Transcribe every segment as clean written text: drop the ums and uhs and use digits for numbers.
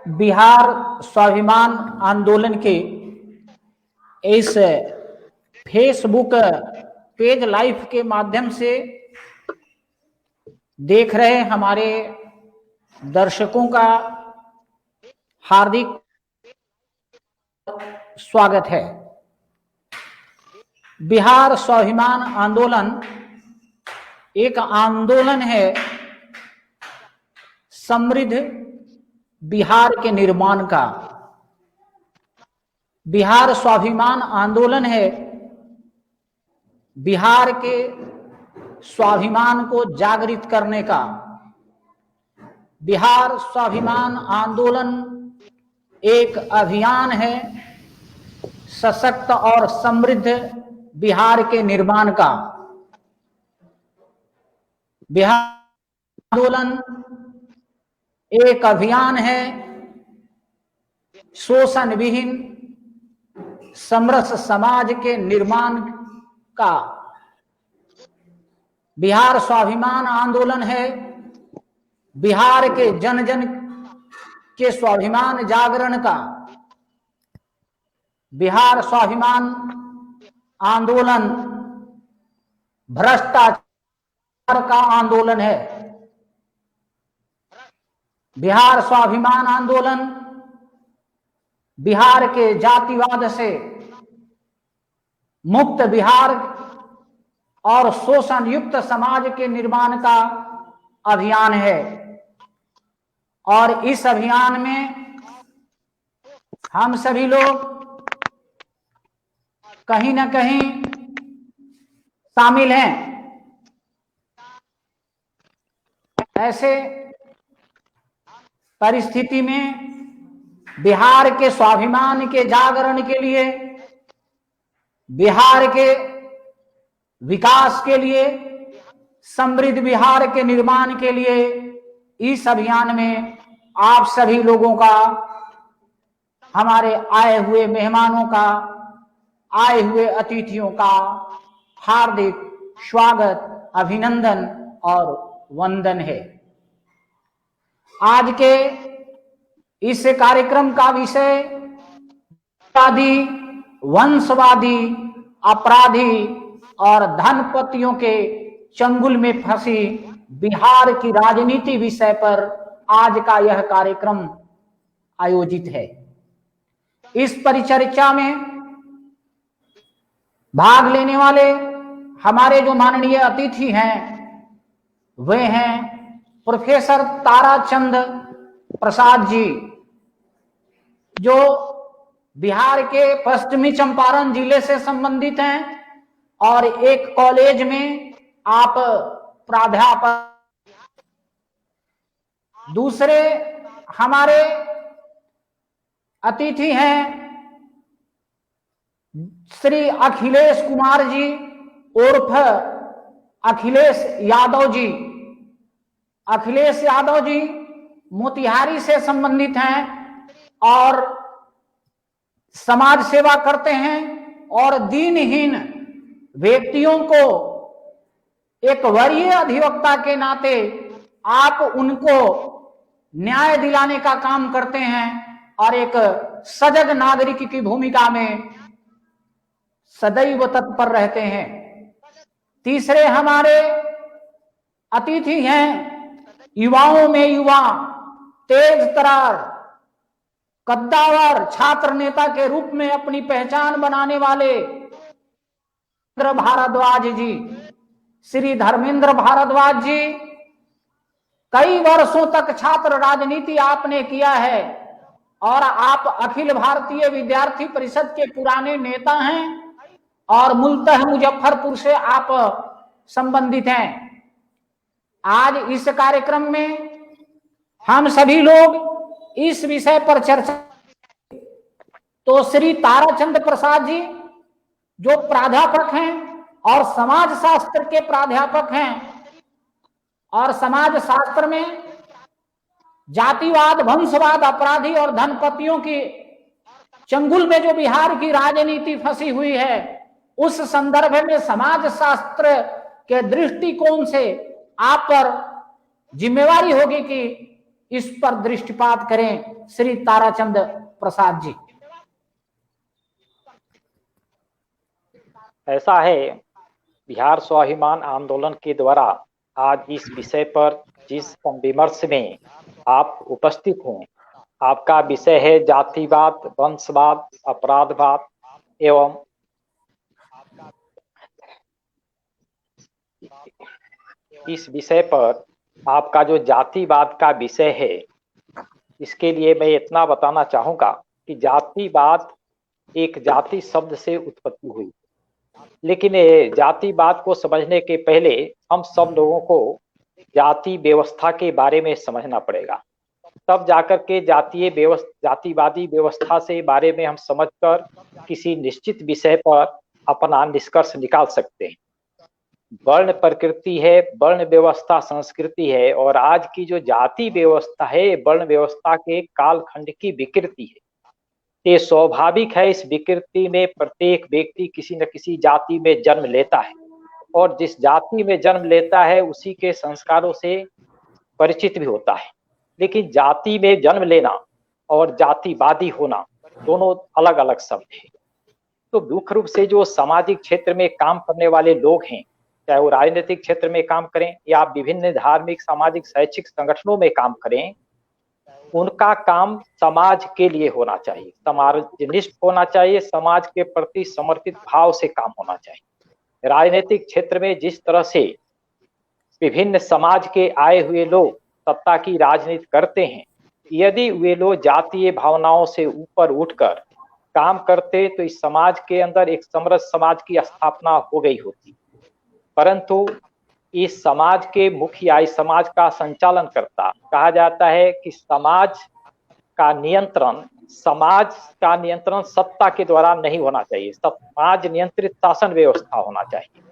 बिहार स्वाभिमान आंदोलन के इस फेसबुक पेज लाइव के माध्यम से देख रहे हमारे दर्शकों का हार्दिक स्वागत है। बिहार स्वाभिमान आंदोलन एक आंदोलन है समृद्ध बिहार के निर्माण का। बिहार स्वाभिमान आंदोलन है बिहार के स्वाभिमान को जागृत करने का। बिहार स्वाभिमान आंदोलन एक अभियान है सशक्त और समृद्ध बिहार के निर्माण का। बिहार आंदोलन एक अभियान है शोषण विहीन समरस समाज के निर्माण का। बिहार स्वाभिमान आंदोलन है बिहार के जन जन के स्वाभिमान जागरण का। बिहार स्वाभिमान आंदोलन भ्रष्टाचार का आंदोलन है। बिहार स्वाभिमान आंदोलन बिहार के जातिवाद से मुक्त बिहार और शोषण युक्त समाज के निर्माण का अभियान है। और इस अभियान में हम सभी लोग कहीं ना कहीं शामिल हैं। ऐसे परिस्थिति में बिहार के स्वाभिमान के जागरण के लिए, बिहार के विकास के लिए, समृद्ध बिहार के निर्माण के लिए इस अभियान में आप सभी लोगों का, हमारे आए हुए मेहमानों का, आए हुए अतिथियों का हार्दिक स्वागत, अभिनंदन और वंदन है। आज के इस कार्यक्रम का विषय वंशवादी, अपराधी और धनपतियों के चंगुल में फंसी बिहार की राजनीति विषय पर आज का यह कार्यक्रम आयोजित है। इस परिचर्चा में भाग लेने वाले हमारे जो माननीय अतिथि हैं वे हैं प्रोफेसर ताराचंद प्रसाद जी, जो बिहार के पश्चिमी चंपारण जिले से संबंधित हैं और एक कॉलेज में आप प्राध्यापक। दूसरे हमारे अतिथि हैं श्री अखिलेश कुमार जी उर्फ अखिलेश यादव जी। अखिलेश यादव जी मोतिहारी से संबंधित हैं और समाज सेवा करते हैं और दीनहीन व्यक्तियों को एक वरीय अधिवक्ता के नाते आप उनको न्याय दिलाने का काम करते हैं और एक सजग नागरिक की भूमिका में सदैव तत्पर रहते हैं। तीसरे हमारे अतिथि हैं युवाओं में युवा, तेज तरार, कद्दावर छात्र नेता के रूप में अपनी पहचान बनाने वाले भारद्वाज जी। श्री धर्मेंद्र भारद्वाज जी, कई वर्षों तक छात्र राजनीति आपने किया है और आप अखिल भारतीय विद्यार्थी परिषद के पुराने नेता हैं और मूलतः मुजफ्फरपुर से आप संबंधित हैं। आज इस कार्यक्रम में हम सभी लोग इस विषय पर चर्चा, तो श्री ताराचंद प्रसाद जी जो प्राध्यापक हैं और समाज शास्त्र के प्राध्यापक हैं और समाज शास्त्र में जातिवाद, वंशवाद, अपराधी और धनपतियों की चंगुल में जो बिहार की राजनीति फंसी हुई है, उस संदर्भ में समाज शास्त्र के दृष्टिकोण से आप पर जिम्मेवारी होगी कि इस पर दृष्टिपात करें श्री ताराचंद प्रसाद जी। ऐसा है, बिहार स्वाभिमान आंदोलन के द्वारा आज इस विषय पर जिस विमर्श में आप उपस्थित हैं, आपका विषय है जातिवाद, वंशवाद, अपराधवाद एवं इस विषय पर आपका जो जातिवाद का विषय है, इसके लिए मैं इतना बताना चाहूंगा कि जातिवाद एक जाति शब्द से उत्पत्ति हुई, लेकिन जातिवाद को समझने के पहले हम सब लोगों को जाति व्यवस्था के बारे में समझना पड़ेगा, तब जाकर के जातिवादी व्यवस्था से बारे में हम समझकर किसी निश्चित विषय पर अपना निष्कर्ष निकाल सकते हैं। वर्ण प्रकृति है, वर्ण व्यवस्था संस्कृति है, और आज की जो जाति व्यवस्था है वर्ण व्यवस्था के कालखंड की विकृति है। ये स्वाभाविक है, इस विकृति में प्रत्येक व्यक्ति किसी न किसी जाति में जन्म लेता है, और जिस जाति में जन्म लेता है उसी के संस्कारों से परिचित भी होता है। लेकिन जाति में जन्म लेना और जातिवादी होना दोनों अलग अलग शब्द हैं। तो मुख्य रूप से जो सामाजिक क्षेत्र में काम करने वाले लोग हैं, चाहे वो राजनीतिक क्षेत्र में काम करें या विभिन्न धार्मिक, सामाजिक, शैक्षिक संगठनों में काम करें, उनका काम समाज के लिए होना चाहिए, समाजनिष्ठ होना चाहिए, समाज के प्रति समर्पित भाव से काम होना चाहिए। राजनीतिक क्षेत्र में जिस तरह से विभिन्न समाज के आए हुए लोग सत्ता की राजनीति करते हैं, यदि वे लोग जातीय भावनाओं से ऊपर उठकर काम करते तो इस समाज के अंदर एक समृद्ध समाज की स्थापना हो गई होती। परंतु इस समाज के मुखिया, इस समाज का संचालन करता, कहा जाता है कि समाज का नियंत्रण सत्ता के द्वारा नहीं होना चाहिए, समाज नियंत्रित शासन व्यवस्था होना चाहिए।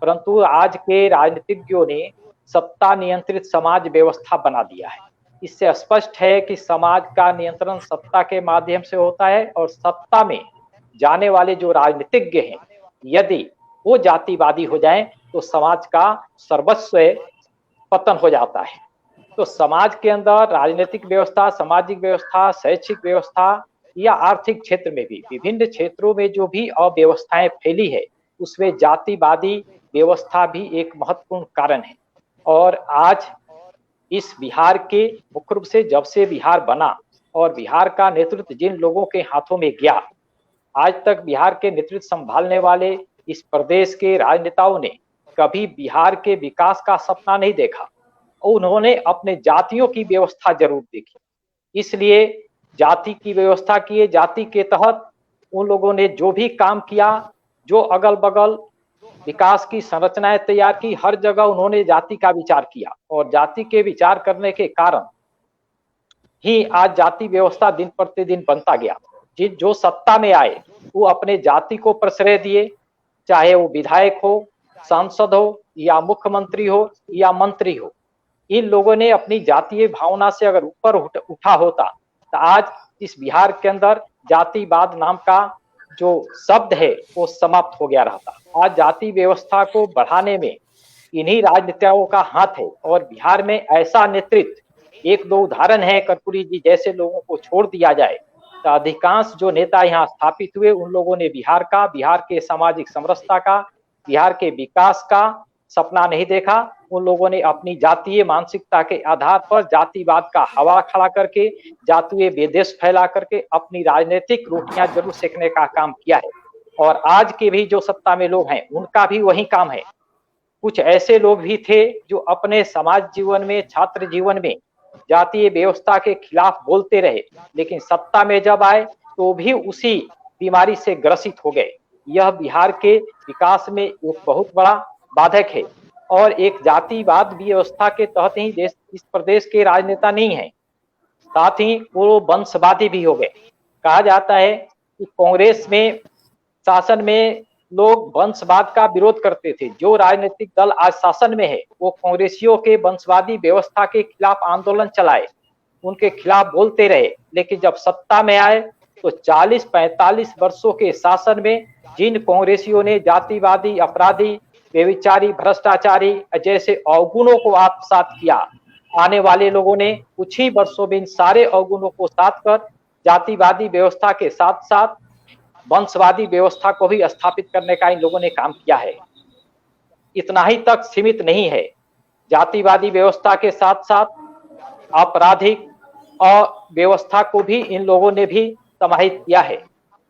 परंतु आज के राजनीतिज्ञों ने सत्ता नियंत्रित समाज व्यवस्था बना दिया है। इससे स्पष्ट है कि समाज का नियंत्रण सत्ता के माध्यम से होता है, और सत्ता में जाने वाले जो राजनीतिज्ञ हैं, यदि वो जातिवादी हो जाएं तो समाज का सर्वस्व पतन हो जाता है। तो समाज के अंदर राजनीतिक व्यवस्था, सामाजिक व्यवस्था, शैक्षिक व्यवस्था या आर्थिक क्षेत्र में भी विभिन्न क्षेत्रों में जो भी अव्यवस्थाएं फैली है, उसमें जातिवादी व्यवस्था भी एक महत्वपूर्ण कारण है। और आज इस बिहार के मुख्य रूप से जब से बिहार बना और बिहार का नेतृत्व जिन लोगों के हाथों में गया, आज तक बिहार के नेतृत्व संभालने वाले इस प्रदेश के राजनेताओं ने कभी बिहार के विकास का सपना नहीं देखा। उन्होंने अपने जातियों की व्यवस्था जरूर देखी, इसलिए जाति की व्यवस्था किए। जाति के तहत उन लोगों ने जो भी काम किया, जो अगल बगल विकास की संरचनाएं तैयार की, हर जगह उन्होंने जाति का विचार किया, और जाति के विचार करने के कारण ही आज जाति व्यवस्था दिन प्रतिदिन बनता गया। जो सत्ता में आए वो अपने जाति को प्रश्रय दिए, चाहे वो विधायक हो, सांसद हो, या मुख्यमंत्री हो या मंत्री हो। इन लोगों ने अपनी जातीय भावना से अगर ऊपर उठा होता तो आज इस बिहार के अंदर जातिवाद नाम का जो शब्द है वो समाप्त हो गया रहता। आज जाति व्यवस्था को बढ़ाने में इन्हीं राजनेताओं का हाथ है, और बिहार में ऐसा नेतृत्व, एक दो उदाहरण है, कर्पूरी जी जैसे लोगों को छोड़ दिया जाए तो अधिकांश जो नेता यहाँ स्थापित हुए उन लोगों ने बिहार के सामाजिक समरसता का, बिहार के विकास का सपना नहीं देखा। उन लोगों ने अपनी जातीय मानसिकता के आधार पर जातिवाद का हवा खड़ा करके, जातीय विद्वेष फैला करके अपनी राजनीतिक रोटियां जरूर सेकने का काम किया है। और आज के भी जो सत्ता में लोग हैं उनका भी वही काम है। कुछ ऐसे लोग भी थे जो अपने समाज जीवन में, छात्र जीवन में जातीय व्यवस्था के खिलाफ बोलते रहे, लेकिन सत्ता में जब आए तो भी उसी बीमारी से ग्रसित हो गए। यह बिहार के विकास में एक बहुत बड़ा बाधक है, और एक जातिवाद व्यवस्था के तहत ही इस प्रदेश के राजनेता नहीं है, साथ ही वो वंशवादी भी हो गए। कहा जाता है कि कांग्रेस में शासन में लोग वंशवाद का विरोध करते थे। जो राजनीतिक दल आज शासन में है वो कांग्रेसियों के वंशवादी व्यवस्था के खिलाफ आंदोलन चलाए, उनके खिलाफ बोलते रहे, लेकिन जब सत्ता में आए तो 40-45 वर्षों के शासन में जिन कांग्रेसियों ने जातिवादी, अपराधी, व्यभिचारी, भ्रष्टाचारी जैसे अवगुणों को आत्मसात किया, आने वाले लोगों ने कुछ ही वर्षों में इन सारे अवगुणों को साथ कर जातिवादी व्यवस्था के साथ साथ वंशवादी व्यवस्था को भी स्थापित करने का इन लोगों ने काम किया है। इतना ही तक सीमित नहीं है, जातिवादी व्यवस्था के साथ साथ आपराधिक और व्यवस्था को भी इन लोगों ने भी समाहित किया है।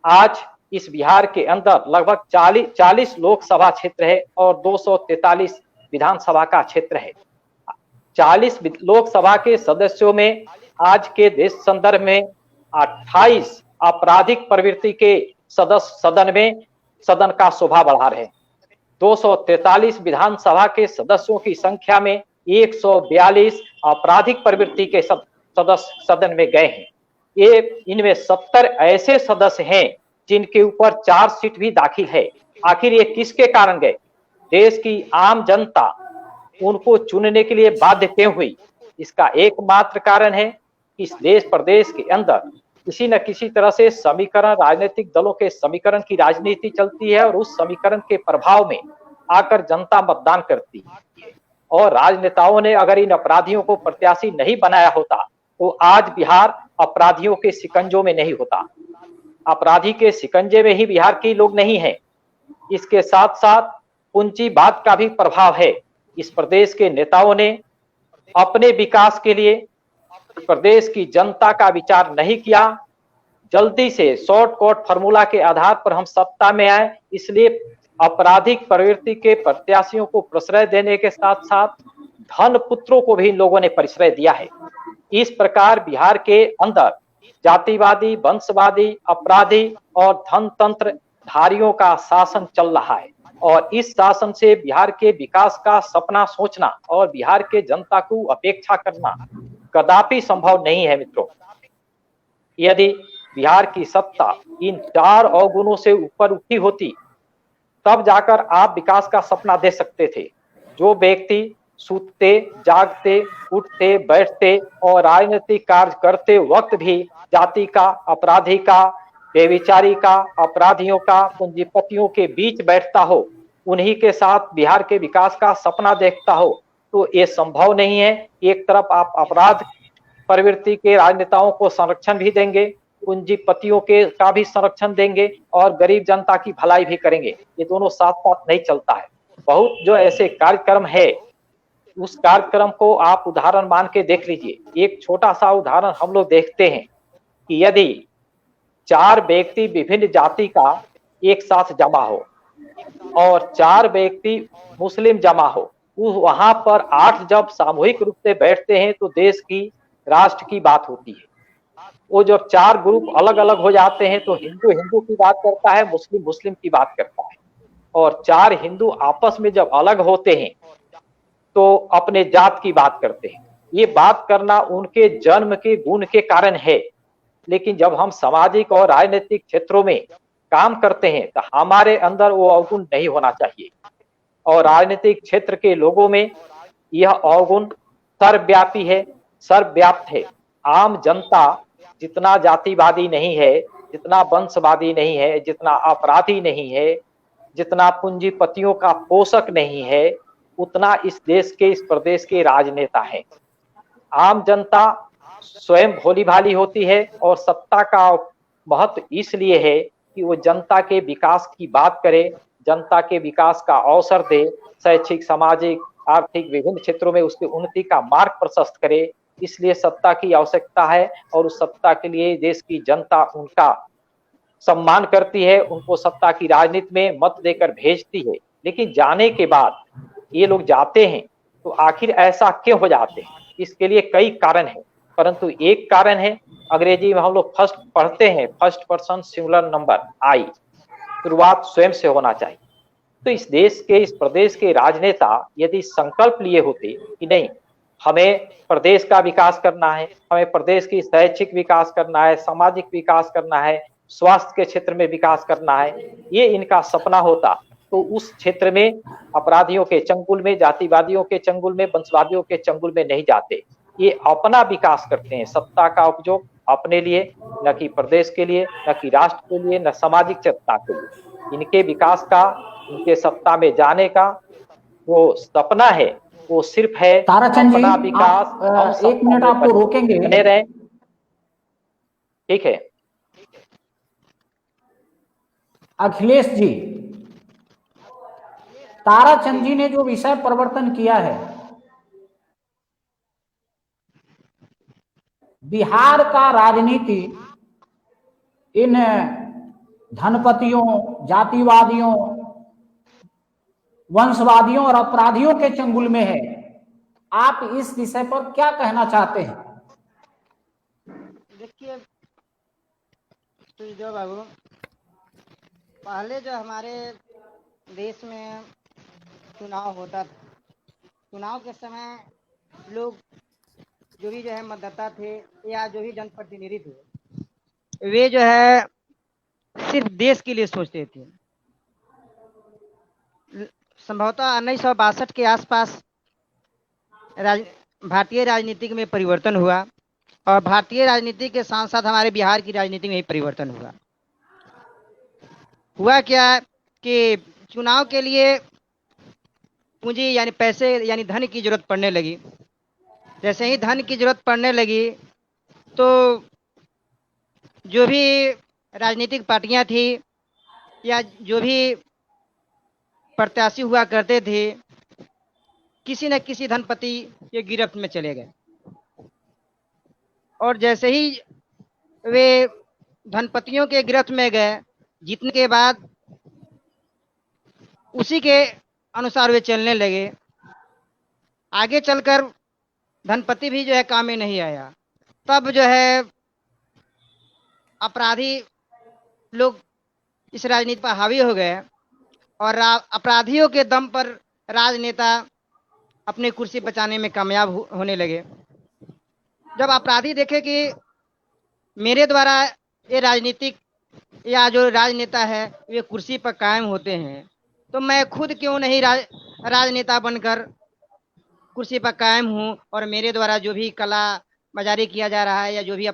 आज इस बिहार के अंदर लगभग 40 लोकसभा क्षेत्र है और 243 विधानसभा का क्षेत्र है। 40 लोकसभा के सदस्यों में आज के देश संदर्भ में 28 आपराधिक प्रवृत्ति के सदस्य सदन का शोभा बढ़ा रहे हैं। 243 विधानसभा के सदस्यों की संख्या में 142 आपराधिक प्रवृत्ति के सदस्य सदन में गए हैं। ये इनमें 70 ऐसे सदस्य हैं जिनके ऊपर चार्जशीट भी दाखिल है। आखिर ये किसके कारण गए? देश की आम जनता उनको चुनने के लिए बाध्य क्यों हुई? इसका एकमात्र कारण है कि इस देश प्रदेश के अंदर किसी न किसी तरह से समीकरण, राजनीतिक दलों के समीकरण की राजनीति चलती है और उस समीकरण के प्रभाव में आकर जनता मतदान करती है। और राजनेताओं ने अगर इन अपराधियों को प्रत्याशी नहीं बनाया होता तो आज बिहार अपराधियों के शिकंजों में नहीं होता। अपराधी के शिकंजे में ही बिहार के लोग नहीं हैं। इसके साथ साथ पूंजीवाद का भी प्रभाव है। इस प्रदेश के नेताओं ने अपने विकास के लिए प्रदेश की जनता का विचार नहीं किया। जल्दी से शॉर्टकट फार्मूला के आधार पर हम सत्ता में आए, इसलिए आपराधिक प्रवृत्ति के प्रत्याशियों को प्रश्रय देने के साथ साथ धन पुत्रों को भी इन लोगों ने परिश्रय दिया है। इस प्रकार बिहार के अंदर जातिवादी, वंशवादी, अपराधी और धनतंत्र धारियों का शासन चल रहा है और इस शासन से बिहार के विकास का सपना सोचना और बिहार के जनता को अपेक्षा करना कदापि संभव नहीं है। मित्रों, यदि बिहार की सत्ता इन 4 अवगुणों से ऊपर उठी होती तब जाकर आप विकास का सपना दे सकते थे। जो व्यक्ति सूतते, जागते, उठते, बैठते और राजनीतिक कार्य करते वक्त भी जाति का, अपराधी का, बेविचारी का, अपराधियों का, पूंजीपतियों के बीच बैठता हो, उन्हीं के साथ बिहार के विकास का सपना देखता हो, तो ये संभव नहीं है। एक तरफ आप अपराध प्रवृत्ति के राजनेताओं को संरक्षण भी देंगे, पूंजीपतियों के का भी संरक्षण देंगे और गरीब जनता की भलाई भी करेंगे, ये दोनों साथ साथ नहीं चलता है। बहुत जो ऐसे कार्यक्रम है उस कार्यक्रम को आप उदाहरण मान के देख लीजिए। एक छोटा सा उदाहरण हम लोग देखते हैं कि यदि 4 व्यक्ति विभिन्न जाति का एक साथ जमा हो और 4 व्यक्ति मुस्लिम जमा हो, वहां पर 8 जब सामूहिक रूप से बैठते हैं तो देश की, राष्ट्र की बात होती है। वो जब 4 ग्रुप अलग अलग हो जाते हैं तो हिंदू हिंदू की बात करता है, मुस्लिम मुस्लिम की बात करता है। और 4 हिंदू आपस में जब अलग होते हैं तो अपने जात की बात करते हैं। ये बात करना उनके जन्म के गुण के कारण है, लेकिन जब हम सामाजिक और राजनीतिक क्षेत्रों में काम करते हैं तो हमारे अंदर वो अवगुण नहीं होना चाहिए। और राजनीतिक क्षेत्र के लोगों में यह अवगुण सर्वव्यापी है, सर्वव्याप्त है। आम जनता जितना जातिवादी नहीं है, जितना वंशवादी नहीं है, जितना अपराधी नहीं है, जितना पूंजीपतियों का पोषक नहीं है, उतना इस देश के, इस प्रदेश के राजनेता हैं। आम जनता स्वयं भोली भाली होती है और सत्ता का महत्व इसलिए है कि वो जनता के विकास की बात करे, जनता के विकास का अवसर दे, शैक्षिक, सामाजिक, आर्थिक विभिन्न क्षेत्रों में उसकी उन्नति का मार्ग प्रशस्त करे। इसलिए सत्ता की आवश्यकता है और उस सत्ता के लिए देश की जनता उनका सम्मान करती है, उनको सत्ता की राजनीति में मत देकर भेजती है। लेकिन जाने के बाद ये लोग जाते हैं तो आखिर ऐसा क्यों हो जाते हैं? इसके लिए कई कारण हैं, परंतु एक कारण है, अंग्रेजी में हम लोग फर्स्ट पढ़ते हैं, फर्स्ट पर्सन सिंगुलर नंबर आई, शुरुआत स्वयं से होना चाहिए। तो इस देश के, इस प्रदेश के राजनेता यदि संकल्प लिए होते कि नहीं, हमें प्रदेश का विकास करना है, हमें प्रदेश की शैक्षिक विकास करना है, सामाजिक विकास करना है, स्वास्थ्य के क्षेत्र में विकास करना है, ये इनका सपना होता तो उस क्षेत्र में अपराधियों के चंगुल में, जातिवादियों के चंगुल में, वंशवादियों के चंगुल में नहीं जाते। ये अपना विकास करते हैं, सत्ता का उपयोग अपने लिए, न कि प्रदेश के लिए, न कि राष्ट्र के लिए, न सामाजिक सत्ता के लिए। इनके विकास का, इनके सत्ता में जाने का वो सपना है वो सिर्फ है ताराचंद जी, अपना विकास, हम एक सत्ता मिनट में आपको रोकेंगे। बने रहे। ठीक है अखिलेश जी, ताराचंद जी ने जो विषय परिवर्तन किया है, बिहार का राजनीति इन धनपतियों, जातिवादियों, वंशवादियों और अपराधियों के चंगुल में है। आप इस विषय पर क्या कहना चाहते हैं? देखिए सुखदेव बाबू, पहले जो हमारे देश में चुनाव होता था, चुनाव के समय लोग जो भी जो है मतदाता थे या जो भी जनप्रतिनिधि थे, वे जो है सिर्फ देश के लिए सोचते थे। संभवतः 1962 के आसपास भारतीय राजनीति में परिवर्तन हुआ और भारतीय राजनीति के साथ साथ हमारे बिहार की राजनीति में भी परिवर्तन हुआ क्या कि चुनाव के लिए पूंजी यानी पैसे यानी धन की जरूरत पड़ने लगी। जैसे ही धन की जरूरत पड़ने लगी तो जो भी राजनीतिक पार्टियां थी या जो भी प्रत्याशी हुआ करते थे, किसी न किसी धनपति के गिरफ्त में चले गए। और जैसे ही वे धनपतियों के गिरफ्त में गए, जीतने के बाद उसी के अनुसार वे चलने लगे। आगे चलकर धनपति भी जो है काम में नहीं आया। तब जो है अपराधी लोग इस राजनीति पर हावी हो गए और अपराधियों के दम पर राजनेता अपनी कुर्सी बचाने में कामयाब होने लगे। जब अपराधी देखे कि मेरे द्वारा ये राजनीतिक या जो राजनेता है वे कुर्सी पर कायम होते हैं, तो मैं खुद क्यों नहीं राजनेता बनकर कुर्सी पर कायम हूँ और मेरे द्वारा जो भी कला बाजारी किया जा रहा है या जो भी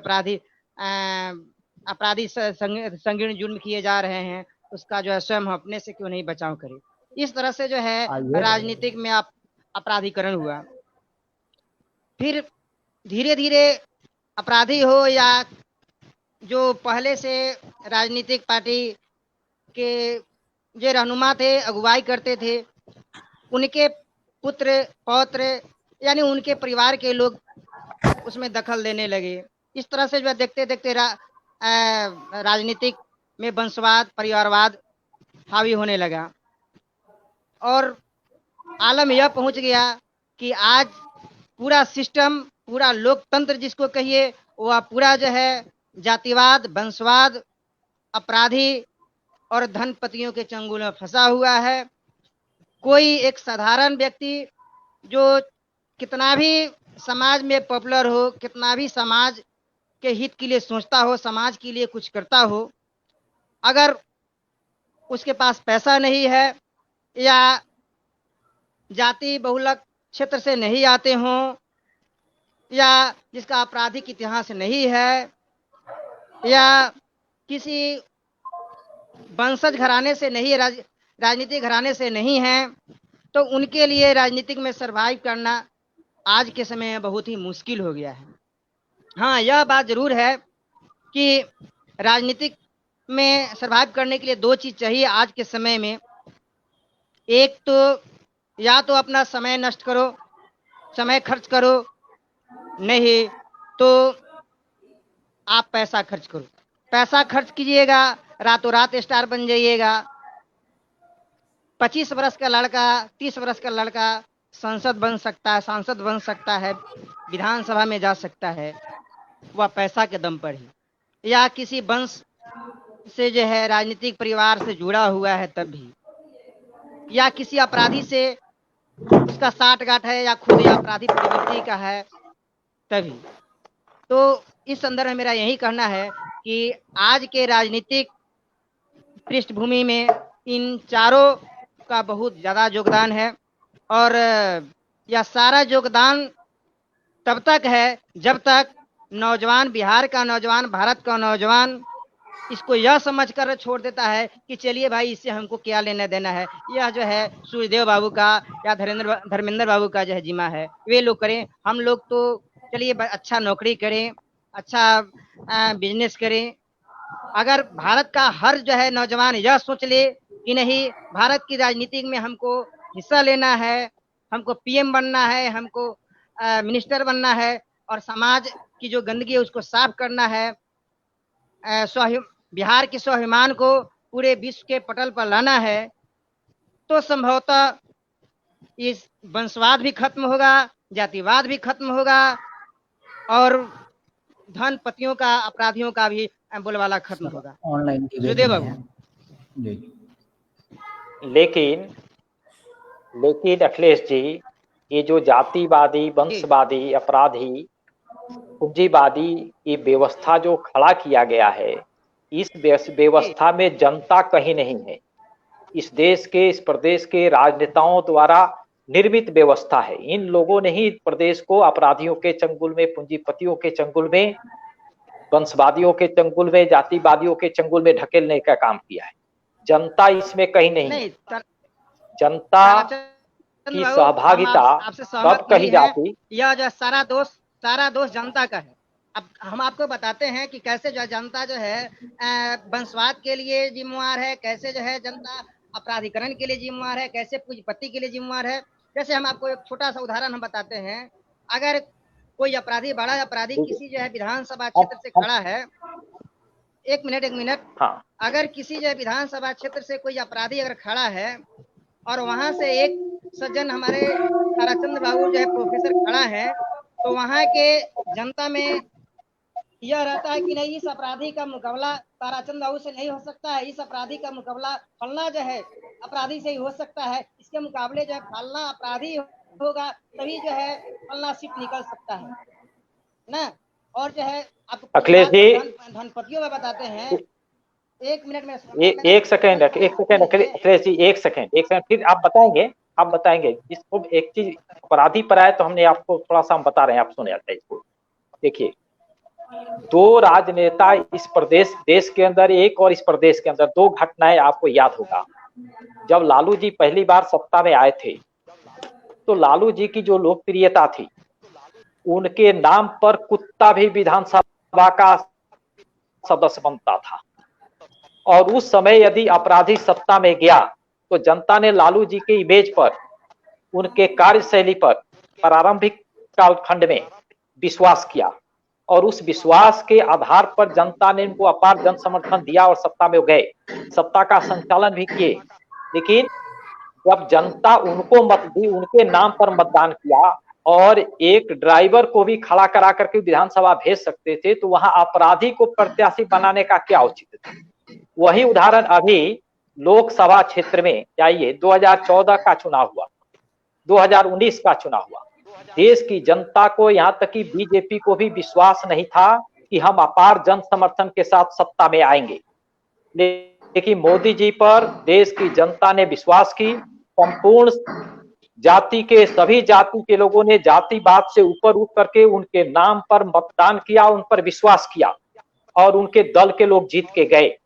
अपराधी संगीन जुर्म किए जा रहे हैं, उसका जो है स्वयं अपने से क्यों नहीं बचाव करें। इस तरह से जो है राजनीतिक में अपराधीकरण हुआ। फिर धीरे धीरे अपराधी हो या जो पहले से राजनीतिक पार्टी के जो रहनुमा थे, अगुवाई करते थे, उनके पुत्र पौत्र यानी उनके परिवार के लोग उसमें दखल देने लगे। इस तरह से जो देखते देखते राजनीतिक में वंशवाद, परिवारवाद हावी होने लगा और आलम यह पहुंच गया कि आज पूरा सिस्टम, पूरा लोकतंत्र जिसको कहिए, वह पूरा जो है जातिवाद, वंशवाद, अपराधी और धनपतियों के चंगुल में फंसा हुआ है। कोई एक साधारण व्यक्ति जो कितना भी समाज में पॉपुलर हो, कितना भी समाज के हित के लिए सोचता हो, समाज के लिए कुछ करता हो, अगर उसके पास पैसा नहीं है या जाति बहुलक क्षेत्र से नहीं आते हों या जिसका आपराधिक इतिहास नहीं है या किसी वंशज घराने से नहीं, राजनीतिक घराने से नहीं है, तो उनके लिए राजनीतिक में सरवाइव करना आज के समय में बहुत ही मुश्किल हो गया है। हाँ, यह बात जरूर है कि राजनीतिक में सरवाइव करने के लिए दो चीज चाहिए आज के समय में। एक तो या तो अपना समय नष्ट करो, समय खर्च करो, नहीं तो आप पैसा खर्च करो। पैसा खर्च कीजिएगा, रातों रात स्टार बन जाइएगा। 25 वर्ष का लड़का, 30 वर्ष का लड़का संसद बन सकता है, सांसद बन सकता है, विधानसभा में जा सकता है, वह पैसा के दम पर ही, या किसी वंश से जो है राजनीतिक परिवार से जुड़ा हुआ है तब भी, या किसी अपराधी से उसका साठगांठ है या खुद या अपराधी प्रवृत्ति का है तभी। तो इस संदर्भ में मेरा यही कहना है कि आज के राजनीतिक पृष्ठभूमि में इन चारों का बहुत ज़्यादा योगदान है और यह सारा योगदान तब तक है जब तक नौजवान, बिहार का नौजवान, भारत का नौजवान इसको यह समझकर छोड़ देता है कि चलिए भाई इससे हमको क्या लेना देना है। यह जो है सूर्यदेव बाबू का या धर्मेंद्र बाबू का जो है जिम्मा है, वे लोग करें, हम लोग तो चलिए अच्छा नौकरी करें, अच्छा बिजनेस करें। अगर भारत का हर जो है नौजवान यह सोच ले कि नहीं भारत की राजनीति में हमको हिस्सा लेना है, हमको पीएम बनना है, हमको मिनिस्टर बनना है और समाज की जो गंदगी है उसको साफ करना है, बिहार के स्वाभिमान को पूरे विश्व के पटल पर लाना है, तो संभवतः इस वंशवाद भी खत्म होगा, जातिवाद भी खत्म होगा और धनपतियों का, अपराधियों का भी बोलबाला खत्म होगा। ऑनलाइन सूर्यदेव बाबू जी। लेकिन अखिलेश जी, ये जो जातिवादी, वंशवादी, अपराधी, पूंजीवादी ये व्यवस्था जो खड़ा किया गया है, इस व्यवस्था में जनता कहीं नहीं है। इस देश के, इस प्रदेश के राजनेताओं द्वारा निर्मित व्यवस्था है। इन लोगों ने ही प्रदेश को अपराधियों के चंगुल में, पूंजीपतियों के चंगुल में, वंशवादियों के चंगुल में, जातिवादियों के चंगुल में ढकेलने का काम किया है। जनता इसमें कहीं नहीं। जनता की सहभागिता तब कही जाती। यह जो सारा दोष जनता का है। अब हम आपको बताते हैं कि कैसे जो जनता जो है वंशवाद के लिए जिम्मेवार है, कैसे जो है जनता अपराधीकरण के लिए जिम्मेवार है, कैसे पूंजीपति के लिए जिम्मेवार है। जैसे हम आपको एक छोटा सा उदाहरण हम बताते हैं, अगर कोई अपराधी, बड़ा अपराधी किसी जो है विधानसभा क्षेत्र से खड़ा है, एक मिनट हाँ। अगर किसी जो है विधानसभा क्षेत्र से कोई अपराधी अगर खड़ा है और वहां से एक सज्जन हमारे ताराचंद बाबू जो है प्रोफेसर खड़ा है, तो वहां के जनता में यह रहता है कि नहीं इस अपराधी का मुकाबला ताराचंद बाबू से नहीं हो सकता है, इस अपराधी का मुकाबला फलना जो है अपराधी से ही हो सकता है, इसके मुकाबले जो है फलना अपराधी होगा तभी जो है फलना सीट निकल सकता है ना। और जो है आप अखिलेश जी धनपतियों में बताते हैं, एक मिनट में एक सेकंड अखिलेश जी, एक सेकंड फिर आप बताएंगे जिसको एक चीज अपराधी पर आए तो हमने आपको थोड़ा सा हम बता रहे हैं, आप सुने जाते हैं इसको। देखिए, दो राजनेता इस प्रदेश, देश के अंदर एक और इस प्रदेश के अंदर, दो घटनाएं आपको याद होगा। जब लालू जी पहली बार सत्ता में आए थे तो लालू जी की जो लोकप्रियता थी, उनके नाम पर कुत्ता भी विधानसभा का सदस्य बनता था। और उस समय यदि अपराधी सत्ता में गया तो जनता ने लालू जी के इमेज पर, उनके कार्यशैली पर प्रारंभिक कालखंड में विश्वास किया और उस विश्वास के आधार पर जनता ने उनको अपार जन समर्थन दिया और सत्ता में गए, सत्ता का संचालन भी किए। लेकिन जब जनता उनको मत दी, उनके नाम पर मतदान किया और एक ड्राइवर को भी खड़ा करा करके विधानसभा भेज सकते थे, तो वहां अपराधी को प्रत्याशी बनाने का क्या औचित्य था। वही उदाहरण अभी लोकसभा क्षेत्र में जाइए, 2014 का चुनाव हुआ, 2019 का चुनाव हुआ। देश की जनता को, यहां तक कि बीजेपी को भी विश्वास नहीं था कि हम अपार जन समर्थन के साथ सत्ता में आएंगे। लेकिन मोदी जी पर देश की जनता ने विश्वास की। संपूर्ण जाति के, सभी जाति के लोगों ने जातिवाद से ऊपर उठ करके उनके नाम पर मतदान किया, उन पर विश्वास किया और उनके दल के लोग जीत के गए,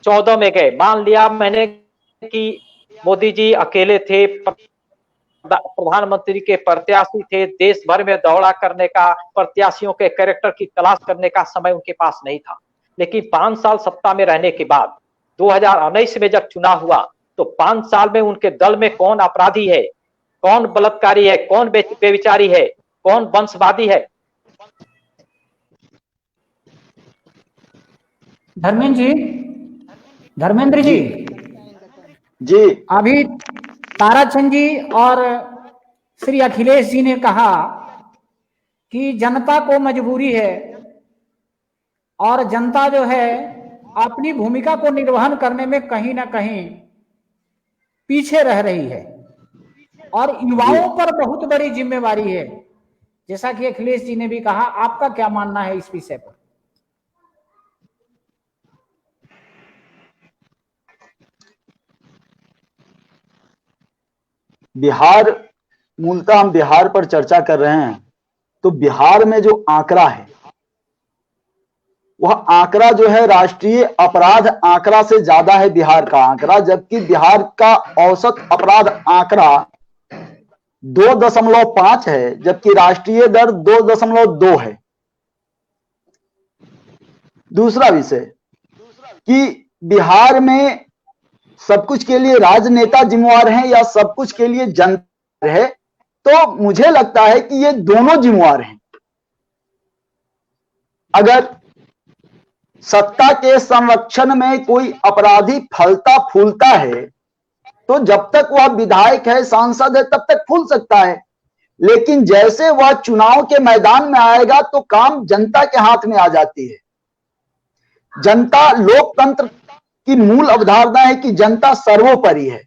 14 में गए। मान लिया मैंने कि मोदी जी अकेले थे, प्रधानमंत्री के प्रत्याशी थे, देश भर में दौड़ा करने का, प्रत्याशियों के कैरेक्टर की तलाश करने का समय उनके पास नहीं था। लेकिन 5 साल सत्ता में रहने के बाद 2019 में जब चुनाव हुआ तो 5 साल में उनके दल में कौन अपराधी है, कौन बलात्कारी है, कौन बेविचारी है, कौन वंशवादी है। धर्मेंद्र जी जी अभी ताराचंद जी और श्री अखिलेश जी ने कहा कि जनता को मजबूरी है और जनता जो है अपनी भूमिका को निर्वहन करने में कहीं ना कहीं पीछे रह रही है और युवाओं पर बहुत बड़ी जिम्मेवारी है, जैसा कि अखिलेश जी ने भी कहा। आपका क्या मानना है इस विषय पर? बिहार, मूलतः हम बिहार पर चर्चा कर रहे हैं, तो बिहार में जो आंकड़ा है वह आंकड़ा जो है राष्ट्रीय अपराध आंकड़ा से ज्यादा है बिहार का आंकड़ा, जबकि बिहार का औसत अपराध आंकड़ा 2.5 है, जबकि राष्ट्रीय दर 2.2 है। दूसरा विषय कि बिहार में सब कुछ के लिए राजनेता जिम्मेवार हैं या सब कुछ के लिए जनता है, तो मुझे लगता है कि ये दोनों जिम्मेवार हैं। अगर सत्ता के संरक्षण में कोई अपराधी फलता फूलता है तो जब तक वह विधायक है, सांसद है, तब तक फूल सकता है, लेकिन जैसे वह चुनाव के मैदान में आएगा तो काम जनता के हाथ में आ जाती है। जनता, लोकतंत्र की मूल अवधारणा है कि जनता सर्वोपरि है,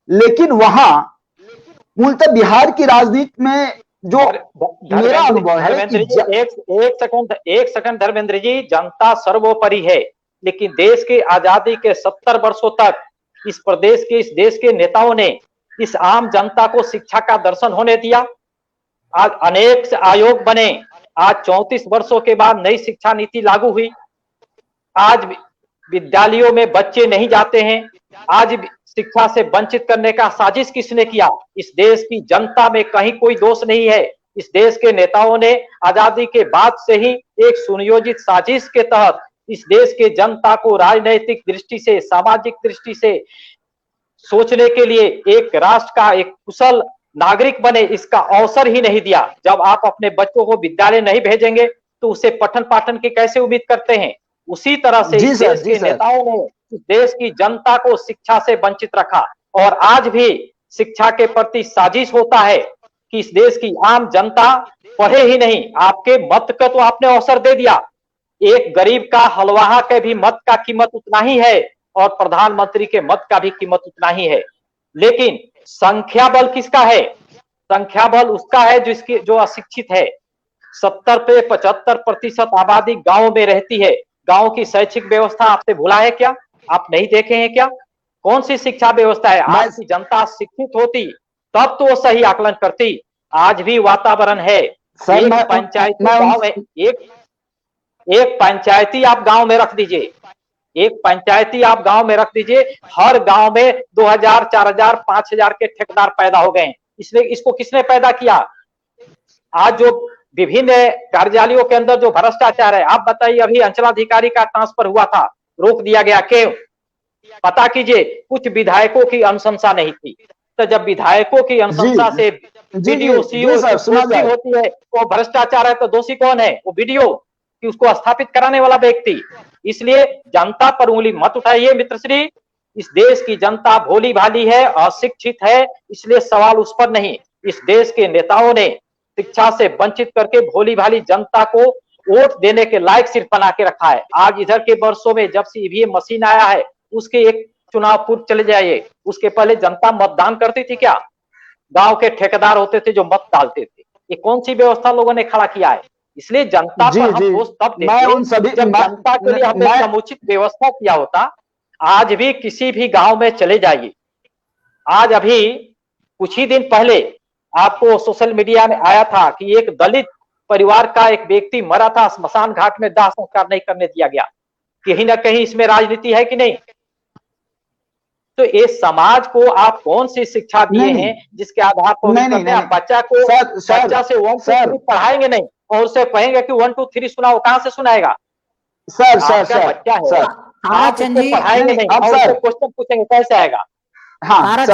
लेकिन वहां मूलतः बिहार की राजनीति में जो मेरा अनुभव है कि एक सेकंड धर्मेंद्र जी, जनता सर्वोपरि है, लेकिन देश की आजादी के 70 वर्षों तक इस देश के नेताओं ने इस आम जनता को शिक्षा का दर्शन होने दिया। आज अनेक आयोग बने, आज 34 वर्षों के बाद नई शिक्षा नीति लागू हुई, आज विद्यालयों में बच्चे नहीं जाते हैं, आज शिक्षा से वंचित करने का साजिश किसने किया? इस देश की जनता में कहीं कोई दोष नहीं है। इस देश के नेताओं ने आजादी के बाद से ही एक सुनियोजित साजिश के तहत इस देश के जनता को राजनैतिक दृष्टि से, सामाजिक दृष्टि से सोचने के लिए, एक राष्ट्र का एक कुशल नागरिक बने, इसका अवसर ही नहीं दिया। जब आप अपने बच्चों को विद्यालय नहीं भेजेंगे तो उसे पठन पाठन की कैसे उम्मीद करते हैं? उसी तरह से इस देश के नेताओं ने इस देश की जनता को शिक्षा से वंचित रखा, और आज भी शिक्षा के प्रति साजिश होता है कि इस देश की आम जनता पढ़े ही नहीं। आपके मत का तो आपने अवसर दे दिया, एक गरीब का, हलवाहा के भी मत का कीमत उतना ही है और प्रधानमंत्री के मत का भी कीमत उतना ही है, लेकिन संख्या बल किसका है? संख्या बल उसका है जो अशिक्षित है। 70 से 75% आबादी गांव में रहती है। गांव की शैक्षिक व्यवस्था आपने भूला है क्या? आप नहीं देखे हैं क्या? कौन सी शिक्षा व्यवस्था है? आज की जनता शिक्षित होती तब तो वो सही आकलन करती। आज भी वातावरण है, एक पंचायती गांव है, एक पंचायती आप गांव में रख दीजिए, एक पंचायती आप गांव में रख दीजिए, हर गांव में 2000, 4000, 5000 के ठेकेदार पैदा हो गए हैं। इसलिए इसको किसने पैदा किया? आज जो विभिन्न कार्यालयों के अंदर जो भ्रष्टाचार है, आप बताइए, अभी अंचलाधिकारी का ट्रांसफर हुआ था, रोक दिया गया, क्यों? पता कीजिए, कुछ विधायकों की अनुशंसा नहीं थी। तो जब विधायकों की अनुशंसा से बीडीओ सीओ होती है, वो भ्रष्टाचार है, तो दोषी कौन है? वो बीडीओ, कि उसको स्थापित कराने वाला व्यक्ति। इसलिए जनता पर उंगली मत उठाइए मित्रश्री। इस देश की जनता भोली भाली है, अशिक्षित है, इसलिए सवाल उस पर नहीं। इस देश के नेताओं ने शिक्षा से वंचित करके भोली भाली जनता को वोट देने के लायक सिर्फ बना के रखा है। आज इधर के वर्षों में जब से ईवीएम मशीन आया है, उसके एक चुनाव पूर्व चले जाइए, उसके पहले जनता मतदान करती थी क्या? गांव के ठेकेदार होते थे जो मत डालते थे। ये कौन सी व्यवस्था लोगों ने खड़ा किया है? इसलिए जनता पर हम दोष तब देते जब जनता के लिए हमने समुचित व्यवस्था किया होता। आज भी किसी भी गांव में चले जाइए, आज अभी कुछ ही दिन पहले आपको सोशल मीडिया में आया था कि एक दलित परिवार का एक व्यक्ति मरा था, स्मशान घाट में दाह संस्कार नहीं करने दिया गया। कहीं ना कहीं इसमें राजनीति है कि नहीं? तो ये समाज को आप कौन सी शिक्षा दिए हैं जिसके आधार पर आप बच्चा को बच्चा से 1 2 3 पढ़ाएंगे नहीं और उससे कहेंगे कि 1 2 3 सुनाओ? कहां से सुनाएगा? सर बच्चा है, आप उसको पढ़ाएंगे नहीं और उससे क्वेश्चन पूछेंगे, कैसे आएगा? हाँ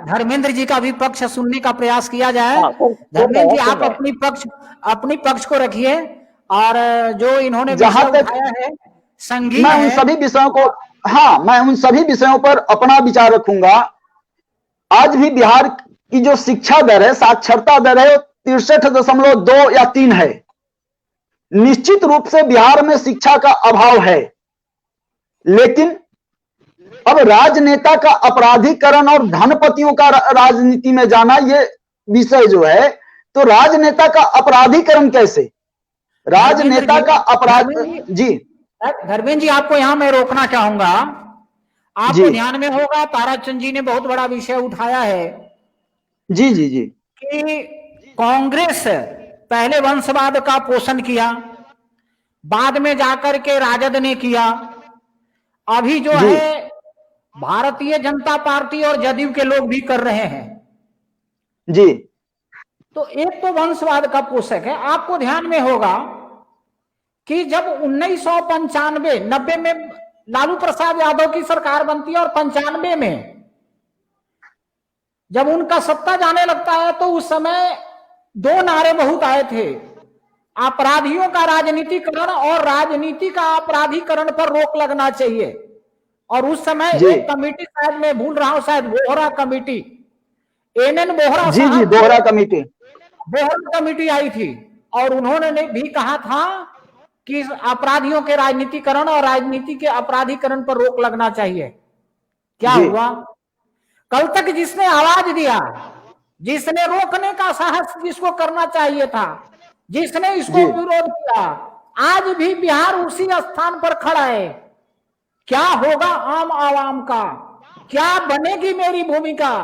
धर्मेंद्र जी का भी पक्ष सुनने का प्रयास किया जाए। धर्मेंद्र जी, आप अपनी पक्ष को रखिए, और जो इन्होंने विषय उठाया है संगीत, मैं उन सभी विषयों को, हाँ, मैं उन सभी विषयों पर अपना विचार रखूंगा। आज भी बिहार की जो शिक्षा दर है, साक्षरता दर है, 63.2 या 3 है। निश्चित रूप से बिहार में शिक्षा का अभाव है, लेकिन अब राजनेता का अपराधीकरण और धनपतियों का राजनीति में जाना, ये विषय जो है, तो राजनेता का अपराधीकरण कैसे? राजनेता का अपराध, जी धर्मेंद्र जी, आपको यहां मैं रोकना चाहूंगा। आपको ध्यान में होगा, ताराचंद जी ने बहुत बड़ा विषय उठाया है जी जी जी कि कांग्रेस पहले वंशवाद का पोषण किया, बाद में जाकर के राजद ने किया, अभी जो जी। है भारतीय जनता पार्टी और जदयू के लोग भी कर रहे हैं। जी तो एक तो वंशवाद का पोषक है। आपको ध्यान में होगा कि जब 1995-90 में लालू प्रसाद यादव की सरकार बनती है और 95 में जब उनका सत्ता जाने लगता है, तो उस समय दो नारे बहुत आए थे, अपराधियों का राजनीतिकरण और राजनीति का अपराधीकरण पर रोक लगना चाहिए। और उस समय एक कमेटी, शायद मैं भूल रहा हूं, शायद बोहरा कमेटी, एनएन बोहरा जी जी बोहरा कमेटी, बोहरा कमेटी आई थी और उन्होंने भी कहा था कि अपराधियों के राजनीतिकरण और राजनीति के अपराधीकरण पर रोक लगना चाहिए। क्या हुआ? कल तक जिसने आवाज दिया, जिसने रोकने का साहस जिसको करना चाहिए था, जिसने इसको विरोध किया, आज भी बिहार उसी स्थान पर खड़ा है। क्या होगा आम आवाम का? क्या बनेगी मेरी भूमिका?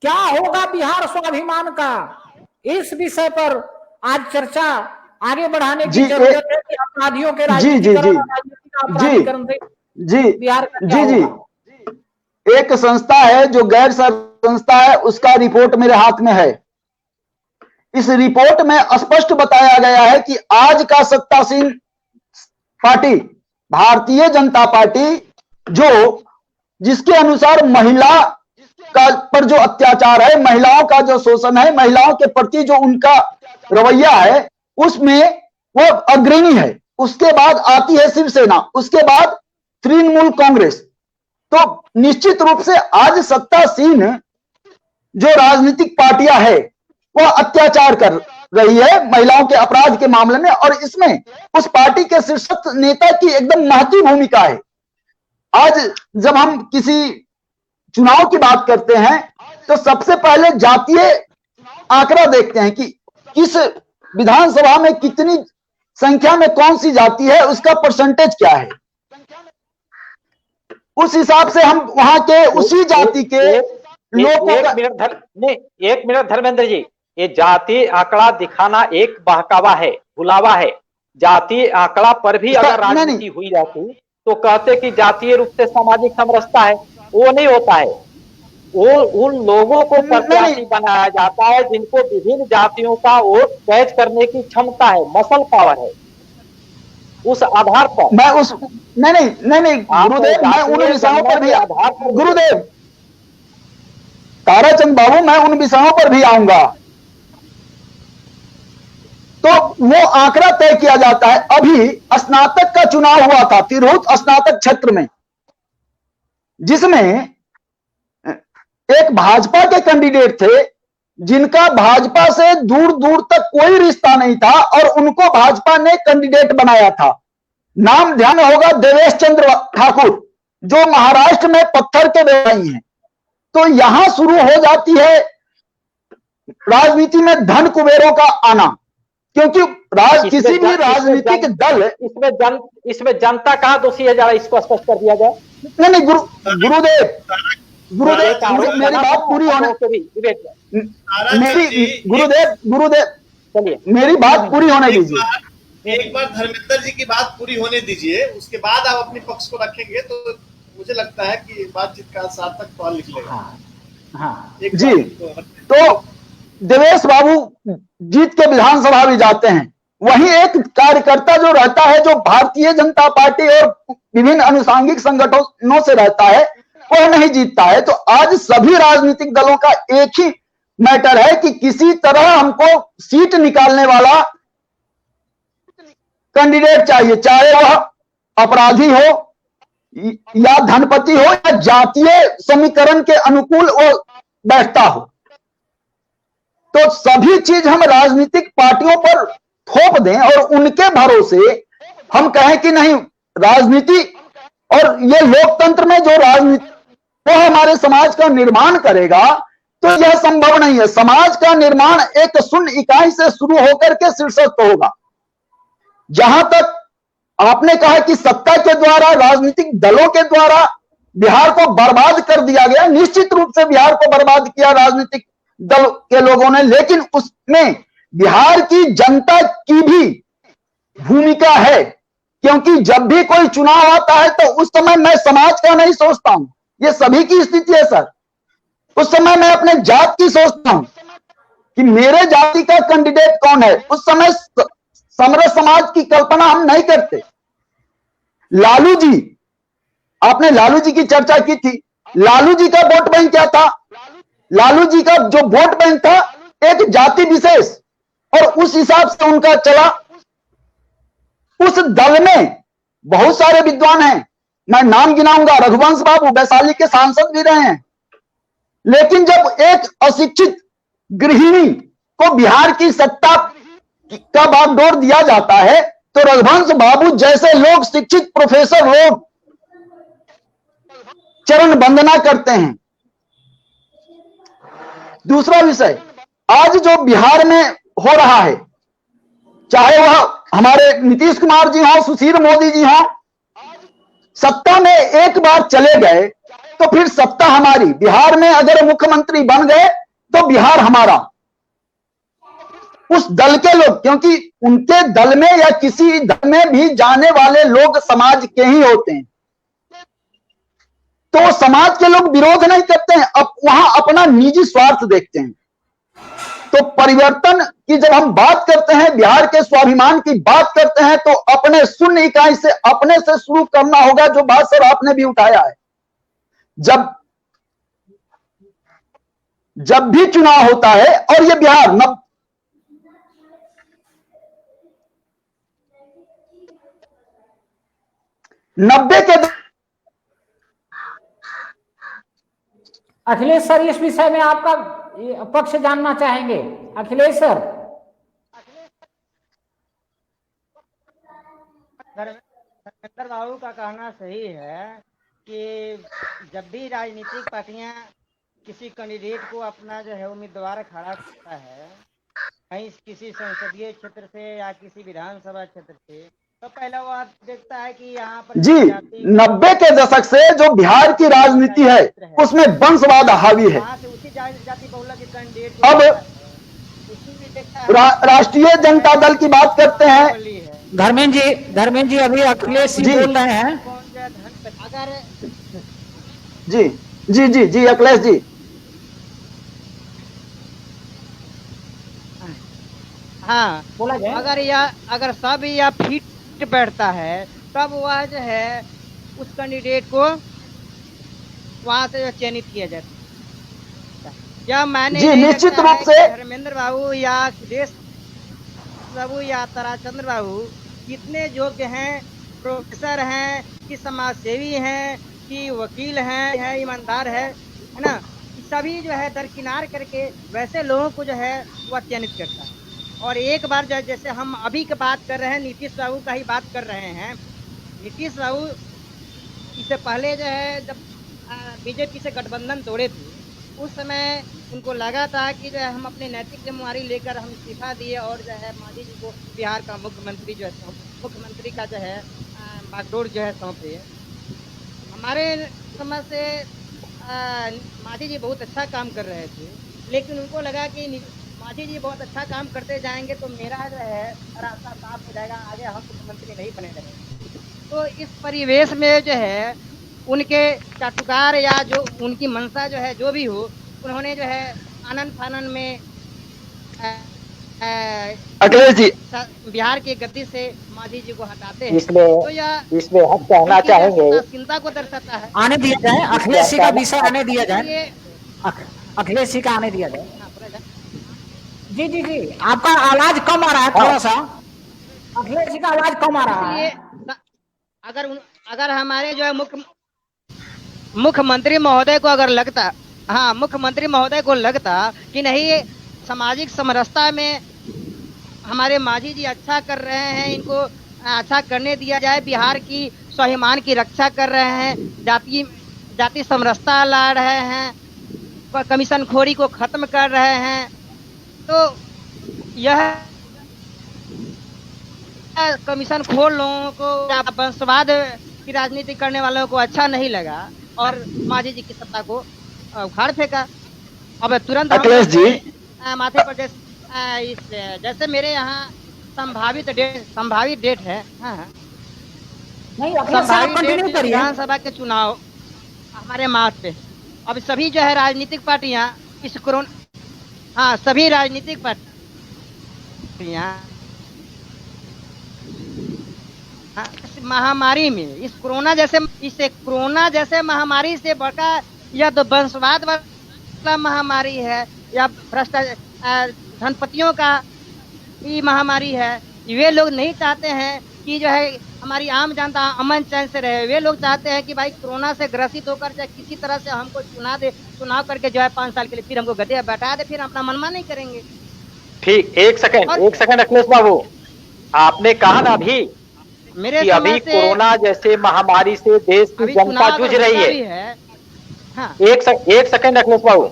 क्या होगा बिहार स्वाभिमान का? इस विषय पर आज चर्चा आगे बढ़ाने की जरूरत है कि अपराधियों के राजनीतिकरण से बिहार का क्या होगा? एक संस्था है जो गैर संस्था है, उसका रिपोर्ट मेरे हाथ में है। इस रिपोर्ट में स्पष्ट बताया गया है कि आज का सत्तासीन पार्टी भारतीय जनता पार्टी, जो जिसके अनुसार महिला का पर जो अत्याचार है, महिलाओं का जो शोषण है, महिलाओं के प्रति जो उनका रवैया है, उसमें वो अग्रणी है। उसके बाद आती है शिवसेना, उसके बाद तृणमूल कांग्रेस। तो निश्चित रूप से आज सत्तासीन जो राजनीतिक पार्टियां है वह अत्याचार कर रही है महिलाओं के अपराध के मामले में, और इसमें उस पार्टी के शीर्षस्थ नेता की एकदम महती भूमिका है। आज जब हम किसी चुनाव की बात करते हैं तो सबसे पहले जातीय आंकड़ा देखते हैं कि किस विधानसभा में कितनी संख्या में कौन सी जाति है, उसका परसेंटेज क्या है। उस हिसाब से हम वहां के उसी जाति के लोगों एक मिनट धर्मेंद्र जी, ये जाति आंकड़ा दिखाना एक बहकावा है, बुलावा है। जाति आंकड़ा पर भी अगर राजनीति हुई जाती तो कहते कि जातीय रूप से सामाजिक समरसता है, वो नहीं होता है। वो उन लोगों को प्रत्याशी बनाया जाता है जिनको विभिन्न जातियों का वोट कैच करने की क्षमता है, मसल पावर है। उस आधार पर मैं उस नहीं गुरुदेव, मैं उन विषयों पर भी गुरुदेव ताराचंद बाबू, मैं उन विषयों पर भी आऊंगा। तो वो आंकड़ा तय किया जाता है। अभी स्नातक का चुनाव हुआ था तिरहुत स्नातक क्षेत्र में, जिसमें एक भाजपा के कैंडिडेट थे जिनका भाजपा से दूर दूर तक कोई रिश्ता नहीं था और उनको भाजपा ने कैंडिडेट बनाया था। नाम ध्यान होगा देवेश चंद्र ठाकुर, जो महाराष्ट्र में पत्थर के व्यवसायी हैं। तो यहां शुरू हो जाती है राजनीति में धन कुबेरों का आना, क्योंकि किसी भी राजनीतिक दल इसमें जनता कहां दोषी है, जरा इसको स्पष्ट कर दिया जाए। नहीं गुरुदेव मेरी बात पूरी होने चलिए मेरी बात पूरी होने दीजिए। एक बार धर्मेंद्र जी की बात पूरी होने दीजिए, उसके बाद आप अपने पक्ष को रखेंगे तो मुझे लगता है कि बातचीत का सार्थक फल निकलेगा। हाँ। जी, तो देवेश बाबू जीत के विधानसभा भी जाते हैं। वहीं एक कार्यकर्ता जो रहता है, जो भारतीय जनता पार्टी और विभिन्न अनुसांगिक संगठनों से रहता है, वह नहीं जीतता है। तो आज सभी राजनीतिक दलों का एक ही मैटर है कि किसी तरह हमको सीट निकालने वाला कैंडिडेट चाहिए, चाहे वह अपराधी हो या धनपति हो या जातीय समीकरण के अनुकूल वो बैठता हो। तो सभी चीज हम राजनीतिक पार्टियों पर थोप दें और उनके भरोसे हम कहें कि नहीं राजनीति और ये लोकतंत्र में जो राजनीति वो हमारे समाज का निर्माण करेगा, तो यह संभव नहीं है। समाज का निर्माण एक शून्य इकाई से शुरू होकर के शीर्षस्थ होगा। जहां तक आपने कहा कि सत्ता के द्वारा, राजनीतिक दलों के द्वारा बिहार को बर्बाद कर दिया गया, निश्चित रूप से बिहार को बर्बाद किया राजनीतिक दल के लोगों ने, लेकिन उसमें बिहार की जनता की भी भूमिका है, क्योंकि जब भी कोई चुनाव आता है तो उस समय मैं समाज का नहीं सोचता हूं, ये सभी की स्थिति है सर। उस समय मैं अपने जात की सोचता हूं कि मेरे जाति का कैंडिडेट कौन है। उस समय समरस समाज की कल्पना हम नहीं करते। लालू जी, आपने लालू जी की चर्चा की थी। लालू जी का वोट बैंक क्या था? लालू जी का जो वोट बैंक था एक जाति विशेष, और उस हिसाब से उनका चला। उस दल में बहुत सारे विद्वान हैं, मैं नाम गिनाऊंगा, रघुवंश बाबू वैशाली के सांसद भी रहे हैं। लेकिन जब एक अशिक्षित गृहिणी को बिहार की सत्ता का बागडोर दिया जाता है तो रघुवंश बाबू जैसे लोग, शिक्षित प्रोफेसर लोग चरण वंदना करते हैं। दूसरा विषय, आज जो बिहार में हो रहा है, चाहे वह हमारे नीतीश कुमार जी हों, सुशील मोदी जी हों, सत्ता में एक बार चले गए तो फिर सत्ता हमारी। बिहार में अगर मुख्यमंत्री बन गए तो बिहार हमारा। उस दल के लोग, क्योंकि उनके दल में या किसी दल में भी जाने वाले लोग समाज के ही होते हैं, तो समाज के लोग विरोध नहीं करते हैं, अब वहां अपना निजी स्वार्थ देखते हैं। तो परिवर्तन की जब हम बात करते हैं, बिहार के स्वाभिमान की बात करते हैं, तो अपने शून्य इकाई से, अपने से शुरू करना होगा, जो बात सर आपने भी उठाया है। जब भी चुनाव होता है, और ये बिहार 90 के अखिलेश सर, इस विषय में आपका पक्ष जानना चाहेंगे। अखिलेश सर। धर्मेंद्र बाबू का कहना सही है कि जब भी राजनीतिक पार्टियां किसी कैंडिडेट को अपना जो है उम्मीदवार खड़ा करता है, कहीं किसी संसदीय क्षेत्र से या किसी विधानसभा क्षेत्र से, तो पहला वो देखता है कि यहाँ पर जी 90 के दशक से जो बिहार की राजनीति है उसमें वंशवाद हावी है। उसी जाति बहुलक के कैंडिडेट अब राष्ट्रीय जनता दल की बात करते हैं। धर्मेंद्र जी अभी अखिलेश जी बोल रहे हैं। अगर जी जी जी जी अखिलेश जी, हाँ, बोला जाए। अगर सब या फिट बैठता है तब वह जो है उस कैंडिडेट को वहां से चयनित किया जाता है। या मैंने जी निश्चित रूप से धर्मेंद्र बाबू या अखिलेश बाबू या ताराचंद्र बाबू कितने योग्य हैं, प्रोफेसर हैं कि समाज सेवी हैं कि वकील हैं, ईमानदार है ना, सभी जो है दरकिनार करके वैसे लोगों को जो है वह चयनित करता है। और एक बार जैसे हम अभी की बात कर रहे हैं, नीतीश बाबू का ही बात कर रहे हैं। नीतीश बाबू इससे पहले जो है जब बीजेपी से गठबंधन तोड़े थे, उस समय उनको लगा था कि जो है हम अपनी नैतिक जिम्मेवारी लेकर हम इस्तीफा दिए और जो है मांझी जी को बिहार का मुख्यमंत्री का जो है बागडोर जो है सौंपे। हमारे समझ से मांझी जी बहुत अच्छा काम कर रहे थे, लेकिन उनको लगा कि मांझी जी बहुत अच्छा काम करते जाएंगे तो मेरा जो है रास्ता साफ हो जाएगा, आगे हम मुख्यमंत्री नहीं बने रहेंगे। तो इस परिवेश में जो है उनके चाटुकार या जो उनकी मंशा जो है जो भी हो, उन्होंने जो है आनंद फानन में अखिलेश जी बिहार की गद्दी से मांझी जी को हटाते हैं। तो इसमें हम कहना चाहेंगे, चिंता को दर्शाता है। आने दिया जाए अखिलेश जी का विषय, आने दिया जाए, अखिलेश जी का आने दिया जाए। जी जी जी, आपका आवाज कम आ रहा है थोड़ा सा, अखिलेश जी का आवाज कम आ रहा है। अगर हमारे जो है मुख्यमंत्री महोदय को अगर लगता, हाँ, मुख्यमंत्री महोदय को लगता कि नहीं सामाजिक समरसता में हमारे मांझी जी अच्छा कर रहे हैं, इनको अच्छा करने दिया जाए, बिहार की स्वाभिमान की रक्षा कर रहे हैं, जाति समरसता ला रहे हैं, कमीशन खोरी को खत्म कर रहे हैं, तो यह कमीशन खोर लोगों को, वंशवाद की राजनीति करने वालों को अच्छा नहीं लगा और मांझी जी की सत्ता को उखाड़ फेंका। अब तुरंत अखिलेश जी माथे पर जैसे मेरे यहाँ संभावित डेट है। हाँ, नहीं, अखिलेश साहब संभावित कंटिन्यू डेट करिए। विधानसभा के चुनाव हमारे मार्च पे। अब सभी जो है राजनीतिक पार्टियां इस सभी राजनीतिक पार्टियां इस महामारी में, इस कोरोना जैसे महामारी से बड़ा या तो वंशवाद वाला महामारी है या भ्रष्टाचार धनपतियों का ये महामारी है। वे लोग नहीं चाहते हैं कि जो है हमारी आम जनता अमन चैन से रहे। वे लोग चाहते हैं कि भाई कोरोना से ग्रसित होकर चाहे किसी तरह से हमको चुनाव करके जो है 5 साल के लिए फिर हमको गद्दे पे बैठा दे, फिर अपना मनमानी करेंगे। ठीक, एक सेकंड अखिलेश बाबू, आपने कहा ना अभी मेरे कि अभी कोरोना जैसे महामारी से देश की जनता जूझ रही है। हाँ। एक सेकंड अखिलेश बाबू,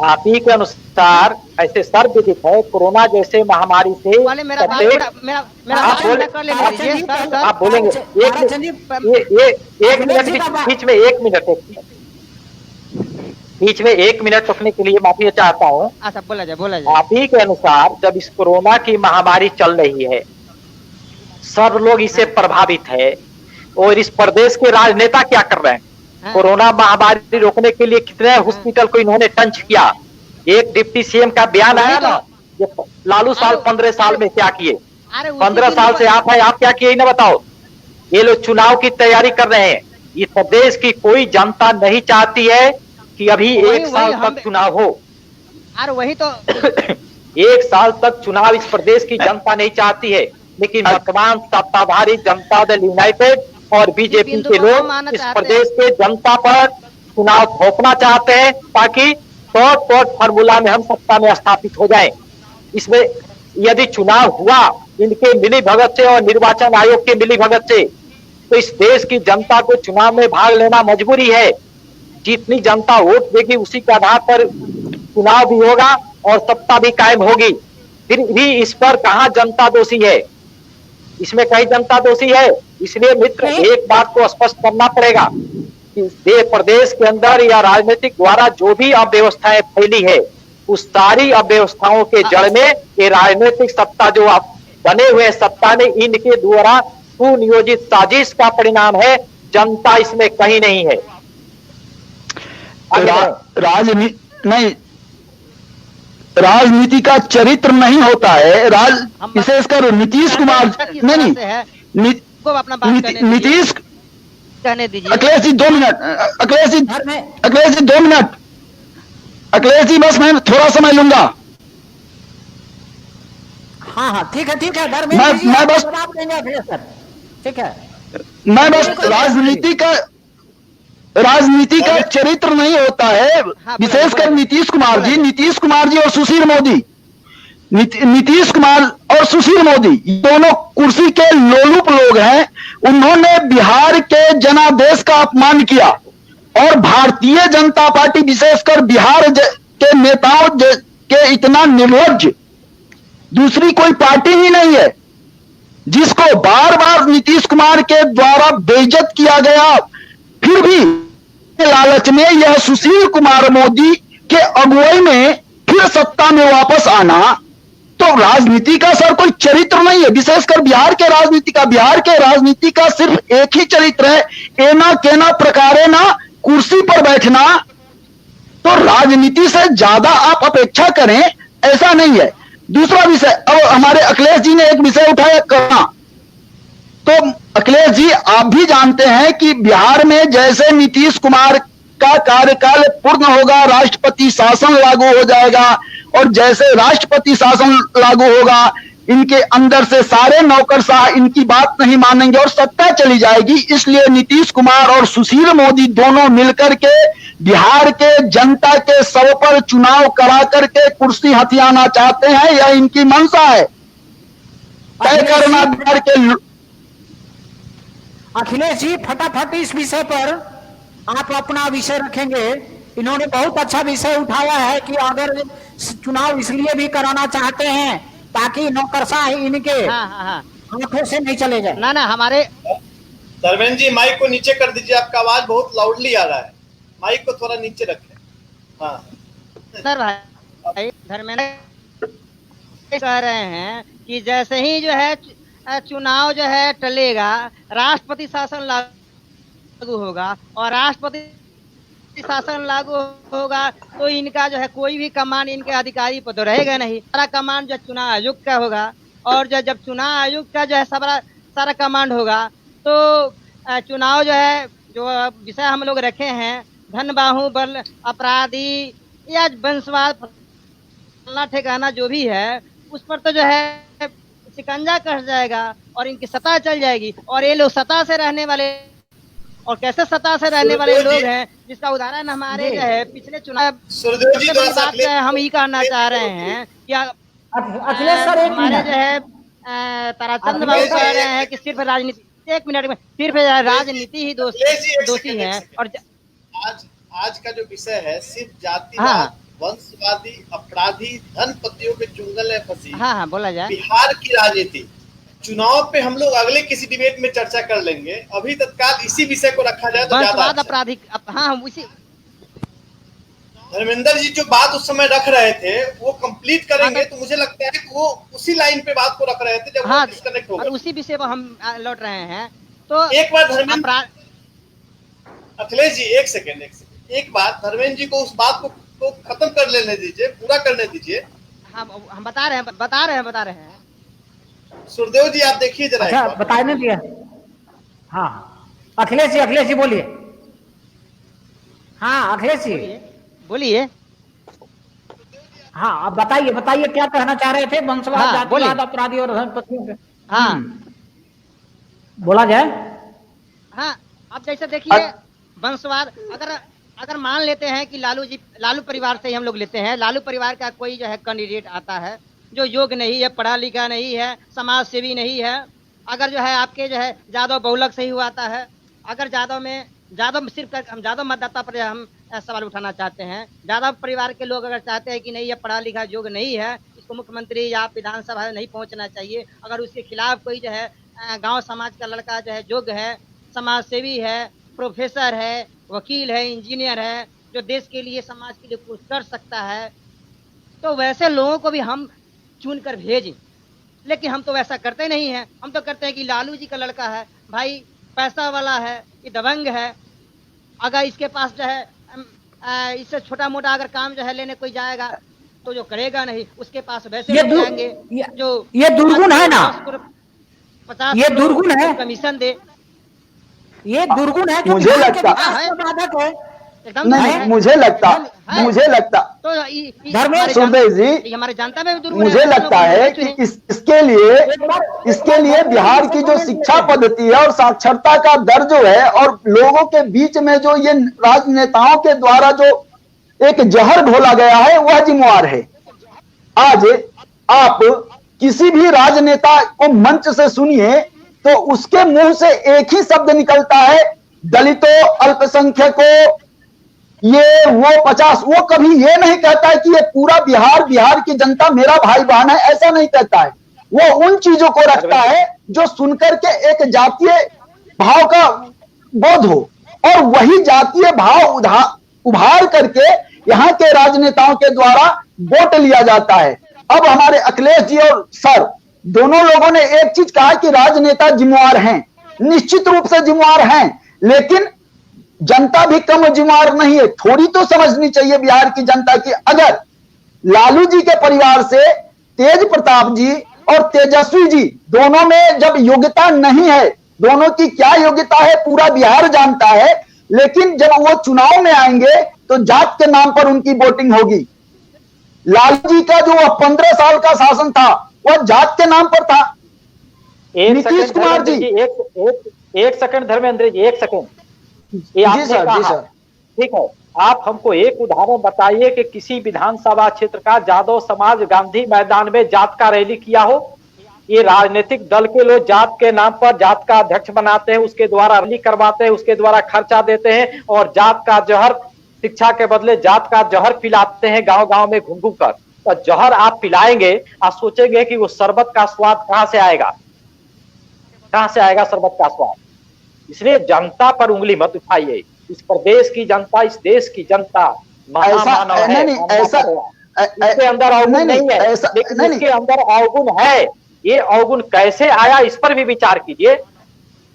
आप ही के अनुसार ऐसे सर्वविदित है कोरोना जैसे महामारी से आप बोलेंगे। बीच में एक मिनट रुकने के लिए माफी चाहता हूँ। अच्छा, बोला जाए। आप ही के अनुसार जब इस कोरोना की महामारी चल रही है, सब लोग इससे प्रभावित है, और इस प्रदेश के राजनेता क्या कर रहे हैं? कोरोना महामारी रोकने के लिए कितने हॉस्पिटल को इन्होंने टंच किया। एक डिप्टी सीएम का बयान आया ना, ये लालू साल 15 साल में क्या किए। 15 साल से आप क्या किए ना बताओ। ये लोग चुनाव की तैयारी कर रहे हैं। इस प्रदेश की कोई जनता नहीं चाहती है कि अभी 1 साल तक चुनाव हो। अरे वही तो 1 साल तक चुनाव इस प्रदेश की जनता नहीं चाहती है, लेकिन वर्तमान सत्ताधारी जनता दल यूनाइटेड और बीजेपी के लोग इस प्रदेश के जनता पर चुनाव थोपना चाहते हैं ताकि कोर्ट फार्मूला में हम सत्ता में स्थापित हो जाएं। इसमें यदि चुनाव हुआ इनके मिली भगत से और निर्वाचन आयोग के मिली भगत से, तो इस देश की जनता को चुनाव में भाग लेना मजबूरी है। जितनी जनता वोट देगी उसी के आधार पर चुनाव भी होगा और सत्ता भी कायम होगी। फिर भी इस पर कहां जनता दोषी है? इसमें कहीं जनता दोषी है? इसलिए मित्र, एक बात को स्पष्ट करना पड़ेगा कि प्रदेश के अंदर या राजनीतिक द्वारा जो भी अव्यवस्थाएं फैली है, उस सारी अव्यवस्थाओं के जड़ में ये राजनीतिक सत्ता जो आप बने हुए सत्ता ने इनके द्वारा सुनियोजित साजिश का परिणाम है। जनता इसमें कहीं नहीं है। राजनीति का चरित्र नहीं होता है। विशेषकर नीतीश कुमार नीतीश कहने दीजिए। अखिलेश जी 2 मिनट। अखिलेश जी 2 मिनट। अखिलेश जी बस मैं थोड़ा समय लूंगा। हाँ, ठीक है। मैं बस जवाब देंगे अखिलेश सर, ठीक है। मैं बस राजनीति का चरित्र नहीं होता है। विशेषकर नीतीश कुमार जी और सुशील मोदी, नीतीश कुमार और सुशील मोदी दोनों कुर्सी के लोलुप लोग हैं। उन्होंने बिहार के जनादेश का अपमान किया और भारतीय जनता पार्टी विशेषकर बिहार के नेताओं के इतना निर्लज्ज दूसरी कोई पार्टी ही नहीं है, जिसको बार बार नीतीश कुमार के द्वारा बेइज्जत किया गया। फिर भी लालच में यह सुशील कुमार मोदी के अगुवाई में फिर सत्ता में वापस आना, तो राजनीति का सर कोई चरित्र नहीं है। विशेषकर बिहार के राजनीति का सिर्फ एक ही चरित्र है, एना केना प्रकारे ना कुर्सी पर बैठना। तो राजनीति से ज्यादा आप अपेक्षा करें ऐसा नहीं है। दूसरा विषय, अब हमारे अखिलेश जी ने एक विषय उठाया कोरोना। तो अखिलेश जी आप भी जानते हैं कि बिहार में जैसे नीतीश कुमार का कार्यकाल पूर्ण होगा, राष्ट्रपति शासन लागू हो जाएगा, और जैसे राष्ट्रपति शासन लागू होगा इनके अंदर से सारे नौकरशाह इनकी बात नहीं मानेंगे और सत्ता चली जाएगी। इसलिए नीतीश कुमार और सुशील मोदी दोनों मिलकर के बिहार के जनता के सर पर चुनाव करा करके कुर्सी हथियाना चाहते हैं, यह इनकी मंशा है। तय करना बिहार के। अखिलेश जी फटाफट इस विषय पर आप अपना विषय रखेंगे। इन्होंने बहुत अच्छा विषय उठाया है कि अगर चुनाव इसलिए भी कराना चाहते हैं ताकि नौकरशाह इनके आंखों से नहीं चले जाए। ना हमारे धर्मेंद्र जी माइक को नीचे कर दीजिए, आपका आवाज बहुत लाउडली आ रहा है, माइक को थोड़ा नीचे रखें। हाँ सर भाई, धर्मेंद्र कह रहे हैं कि जैसे ही जो है चुनाव जो है टलेगा, राष्ट्रपति शासन लागू होगा, और राष्ट्रपति शासन लागू होगा तो इनका जो है कोई भी कमान इनके अधिकारी पर तो रहेगा नहीं। सारा कमांड जो चुनाव आयोग का होगा, और जब चुनाव आयोग का जो है सारा कमांड होगा तो चुनाव जो है, जो विषय हम लोग रखे हैं, धन बाहुबल, अपराधी या वंशवाद, फलना ठिकाना जो भी है, उस पर तो जो है शिकंजा कस जाएगा और इनकी सत्ता चल जाएगी। और ये लोग सत्ता से रहने वाले, और कैसे सत्ता से रहने वाले लोग हैं, जिसका उदाहरण हमारे जो है पिछले चुनाव बात है, हम ही कहना चाह रहे हैं कि अखिलेश सर हमारे जो है ताराचंद बाबू कह रहे हैं कि सिर्फ राजनीति, एक मिनट में, सिर्फ राजनीति ही दोषी है। और आज का जो विषय है सिर्फ जातिवाद, वंशवादी, अपराधी, धनपतियों के चुंगल में फंसी बोला जाए बिहार की राजनीति। चुनाव पे हम लोग अगले किसी डिबेट में चर्चा कर लेंगे, अभी तत्काल इसी विषय को रखा जाए तो ज्यादा अच्छा। अपराधी उसी धर्मेंद्र जी जो बात उस समय रख रहे थे वो कंप्लीट करेंगे तो मुझे लगता है कि वो उसी लाइन पे बात को रख रहे थे जब वो डिस्कनेक्ट हो गए। उसी विषय पर हम लौट रहे हैं। तो एक बार धर्मेंद्र, अखिलेश जी एक सेकेंड, एक बात धर्मेंद्र जी को उस बात को खत्म कर लेने दीजिए, पूरा करने दीजिए। हम बता रहे हैं। सुरदेव जी आप देखिए जरा। अच्छा, बताने दिया। हाँ अखिलेश जी बोलिए। हाँ अखिलेश जी बोलिए। हाँ अब बताइए क्या कहना चाह रहे थे, वंशवाद, जातिवाद, अपराधी और धनपतियों के। बोला जाए। हाँ अब जैसे देखिए, वंशवाद अगर मान लेते हैं कि लालू परिवार से ही हम लोग लेते हैं, लालू परिवार का कोई जो है कैंडिडेट आता है जो योग्य नहीं है, पढ़ा लिखा नहीं है, समाज सेवी नहीं है, अगर जो है आपके जो है यादव बहुलक से ही हुआ आता है, अगर यादव सिर्फ हम यादव मतदाता पर हम सवाल उठाना चाहते हैं, यादव परिवार के लोग अगर चाहते हैं कि नहीं ये पढ़ा लिखा योग्य नहीं है, इसको मुख्यमंत्री या विधानसभा में नहीं पहुंचना चाहिए, अगर उसके खिलाफ कोई जो है गांव समाज का लड़का जो है योग्य है, समाज सेवी है, प्रोफेसर है, वकील है, इंजीनियर है, जो देश के लिए समाज के लिए कुछ कर सकता है, तो वैसे लोगों को भी हम चुन कर भेजें। लेकिन हम तो वैसा करते नहीं हैं। हम तो करते हैं कि लालू जी का लड़का है भाई, पैसा वाला है, ये दबंग है, अगर इसके पास जो है इससे छोटा मोटा अगर काम जो है लेने कोई जाएगा तो जो करेगा नहीं, उसके पास वैसे जाएंगे जो ये दुर्गुण है ना, 50 ये दुर्गुण है, कमीशन दे, ये दुर्गुण है। मुझे लगता है नहीं, मुझे लगता तो सुरदेव जी, हमारे जनता में भी मुझे लगता है कि इसके लिए बिहार की जो शिक्षा पद्धति है और साक्षरता का दर जो है, और लोगों के बीच में जो ये राजनेताओं के द्वारा जो एक जहर घोला गया है, वह जिम्मेवार है। आज आप किसी भी राजनेता को मंच से सुनिए तो उसके मुंह से एक ही शब्द निकलता है, दलितों, अल्पसंख्यकों, ये वो 50। वो कभी ये नहीं कहता है कि ये पूरा बिहार की जनता मेरा भाई बहन है, ऐसा नहीं कहता है। वो उन चीजों को रखता है जो सुनकर के एक जातीय भाव का बोध हो, और वही जातीय भाव उभार करके यहाँ के राजनेताओं के द्वारा वोट लिया जाता है। अब हमारे अखिलेश जी और सर दोनों लोगों ने एक चीज कहा कि राजनेता जिम्मेवार हैं, निश्चित रूप से जिम्मेवार हैं, लेकिन जनता भी कम जिम्मेवार नहीं है। थोड़ी तो समझनी चाहिए बिहार की जनता की। अगर लालू जी के परिवार से तेज प्रताप जी और तेजस्वी जी दोनों में जब योग्यता नहीं है, दोनों की क्या योग्यता है पूरा बिहार जानता है, लेकिन जब वो चुनाव में आएंगे तो जात के नाम पर उनकी वोटिंग होगी। लालू जी का जो 15 साल का शासन था वह जात के नाम पर था। नीतीश कुमार जी, एक सेकंड धर्मेंद्र जी, एक सेकंड, ये आपने कहा ठीक है। आप हमको एक उदाहरण बताइए कि किसी विधानसभा क्षेत्र का यादव समाज गांधी मैदान में जात का रैली किया हो। ये राजनीतिक दल के लोग जात के नाम पर जात का अध्यक्ष बनाते हैं, उसके द्वारा रैली करवाते हैं, उसके द्वारा खर्चा देते हैं और जात का जहर, शिक्षा के बदले जात का जहर पिलाते हैं गांव गांव में घूम घूम कर। तो जहर आप पिलाएंगे, आप सोचेंगे कि वो शरबत का स्वाद कहां से आएगा, कहां से आएगा शरबत का स्वाद। इसलिए जनता पर उंगली मत उठाइए। इस प्रदेश की जनता, इस देश की जनता महामानव है। इसके अंदर अवगुण नहीं है, लेकिन इसके अंदर अवगुण है। ये अवगुण कैसे आया इस पर भी विचार कीजिए।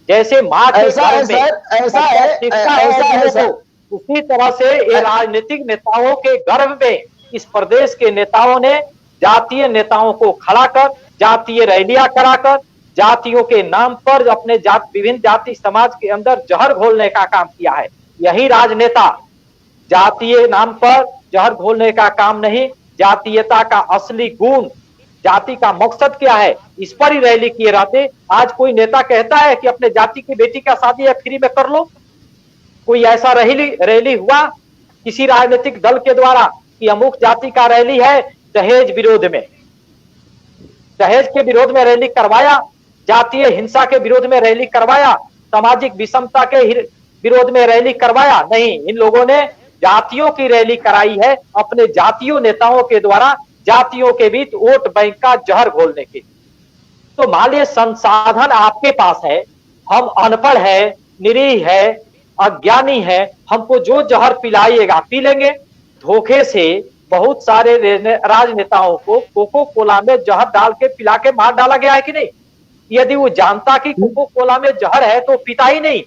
जैसे माँ के गर्भ में ऐसा है उसी तरह से ये राजनीतिक नेताओं के गर्भ में इस प्रदेश के नेताओं ने जातीय नेताओं को खड़ा कर, जातीय रैलियां कराकर, जातियों के नाम पर अपने विभिन्न जाति समाज के अंदर जहर घोलने का काम किया है। यही राजनेता जातीय नाम पर जहर घोलने का काम नहीं, जातीयता का असली गुण, जाति का मकसद क्या है, इस पर ही रैली किए रहते। आज कोई नेता कहता है कि अपने जाति की बेटी का शादी या फ्री में कर लो? कोई ऐसा रैली हुआ किसी राजनीतिक दल के द्वारा कि अमुक जाति का रैली है दहेज विरोध में, दहेज के विरोध में रैली करवाया, जातीय हिंसा के विरोध में रैली करवाया, सामाजिक विषमता के विरोध में रैली करवाया? नहीं, इन लोगों ने जातियों की रैली कराई है अपने जातीय नेताओं के द्वारा, जातियों के बीच वोट बैंक का जहर घोलने के। तो मान लीजिए संसाधन आपके पास है, हम अनपढ़ है, निरीह है, अज्ञानी है, हमको जो जहर पिलाइएगा पी लेंगे। धोखे से बहुत सारे राजनेताओं को कोको कोला में जहर डाल के पिला के मार डाला गया है कि नहीं? यदि वो जानता कि कोको कोला में जहर है तो पीता ही नहीं।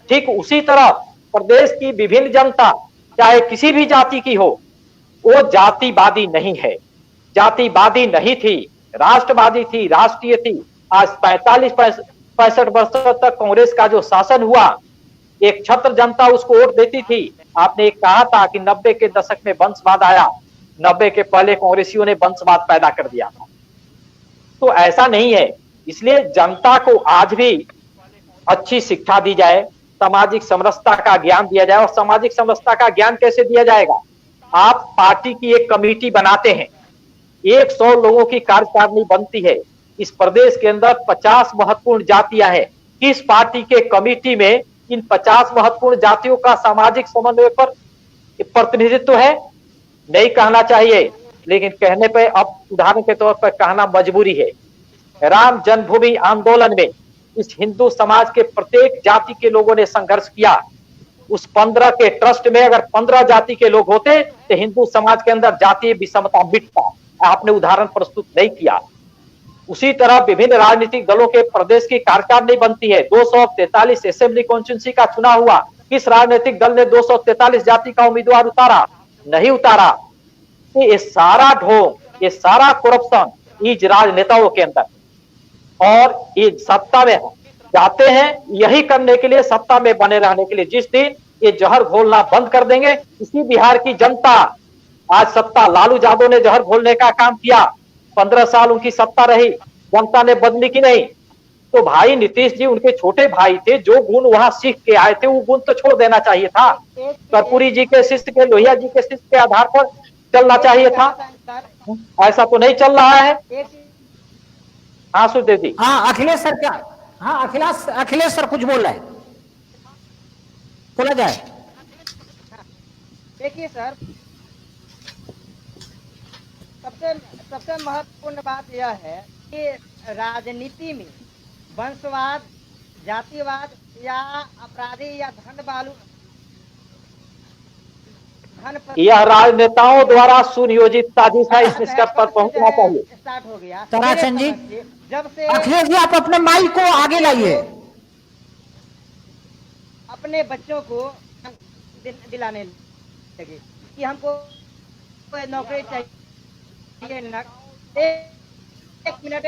ठीक उसी तरह प्रदेश की विभिन्न जनता चाहे किसी भी जाति की हो, वो जातिवादी नहीं है, जातिवादी नहीं थी, राष्ट्रवादी थी, राष्ट्रीय थी। आज 45-65 वर्षों तक कांग्रेस का जो शासन हुआ, एक छत्र जनता उसको वोट देती थी। आपने एक कहा था कि 90 के दशक में वंशवाद आया, 90 के पहले कांग्रेसियों ने वंशवाद पैदा कर दिया था। तो ऐसा नहीं है। इसलिए जनता को आज भी अच्छी शिक्षा दी जाए, सामाजिक समरसता का ज्ञान दिया जाए। और सामाजिक समरसता का ज्ञान कैसे दिया जाएगा? आप पार्टी की एक कमेटी बनाते हैं, 100 लोगों की कार्यकारिणी बनती है। इस प्रदेश के अंदर 50 महत्वपूर्ण जातियां हैं। किस पार्टी के कमेटी में इन 50 महत्वपूर्ण जातियों का सामाजिक समन्वय पर प्रतिनिधित्व है? नहीं कहना चाहिए, लेकिन कहने पे अब उदाहरण के तौर पर कहना मजबूरी है। राम जन्मभूमि आंदोलन में इस हिंदू समाज के प्रत्येक जाति के लोगों ने संघर्ष किया। उस 15 के ट्रस्ट में अगर 15 जाति के लोग होते तो हिंदू समाज के अंदर जातीय विषमता मिटता। आपने उदाहरण प्रस्तुत नहीं किया। उसी तरह विभिन्न राजनीतिक दलों के प्रदेश की कार्यकारिणी बनती है। 243 असेंबली कॉन्स्टिट्यूंसी का चुनाव हुआ, किस राजनीतिक दल ने 243 जाति का उम्मीदवार उतारा? नहीं उतारा। ये सारा ढोंग, ये सारा करप्शन इस राजनेताओं के अंदर, और ये सत्ता में जाते हैं यही करने के लिए, सत्ता में बने रहने के लिए। जिस दिन ये जहर घोलना बंद कर देंगे, इसी बिहार की जनता, आज सत्ता लालू यादव ने जहर घोलने का काम किया, 15 साल उनकी सत्ता रही, जनता ने बदली की नहीं? तो भाई नीतीश जी उनके छोटे भाई थे, जो गुण वहां सीख के आए थे वो गुण तो छोड़ देना चाहिए था। कर्पूरी जी के शिष्य के, लोहिया जी के शिष्य के आधार पर चलना चाहिए था। ऐसा तो नहीं चल रहा है। हाँ सुखदेव जी। हाँ अखिलेश सर क्या? हाँ अखिलेश सर कुछ बोल रहे हैं, बोला जाए। देखिए सर, सबसे महत्वपूर्ण बात यह है कि राजनीति में वंशवाद, जातिवाद या अपराधी या यह राजनेताओं द्वारा सुनियोजित साजिश है। इस निष्कर्ष पर पहुंचना चाहिए। स्टार्ट हो गया। ताराचंद जी, जब से अखिलेश जी आप अपने माइक को आगे लाइए। अपने बच्चों को दिलाने लगे कि हमको नौकरी चाहिए। एक मिनट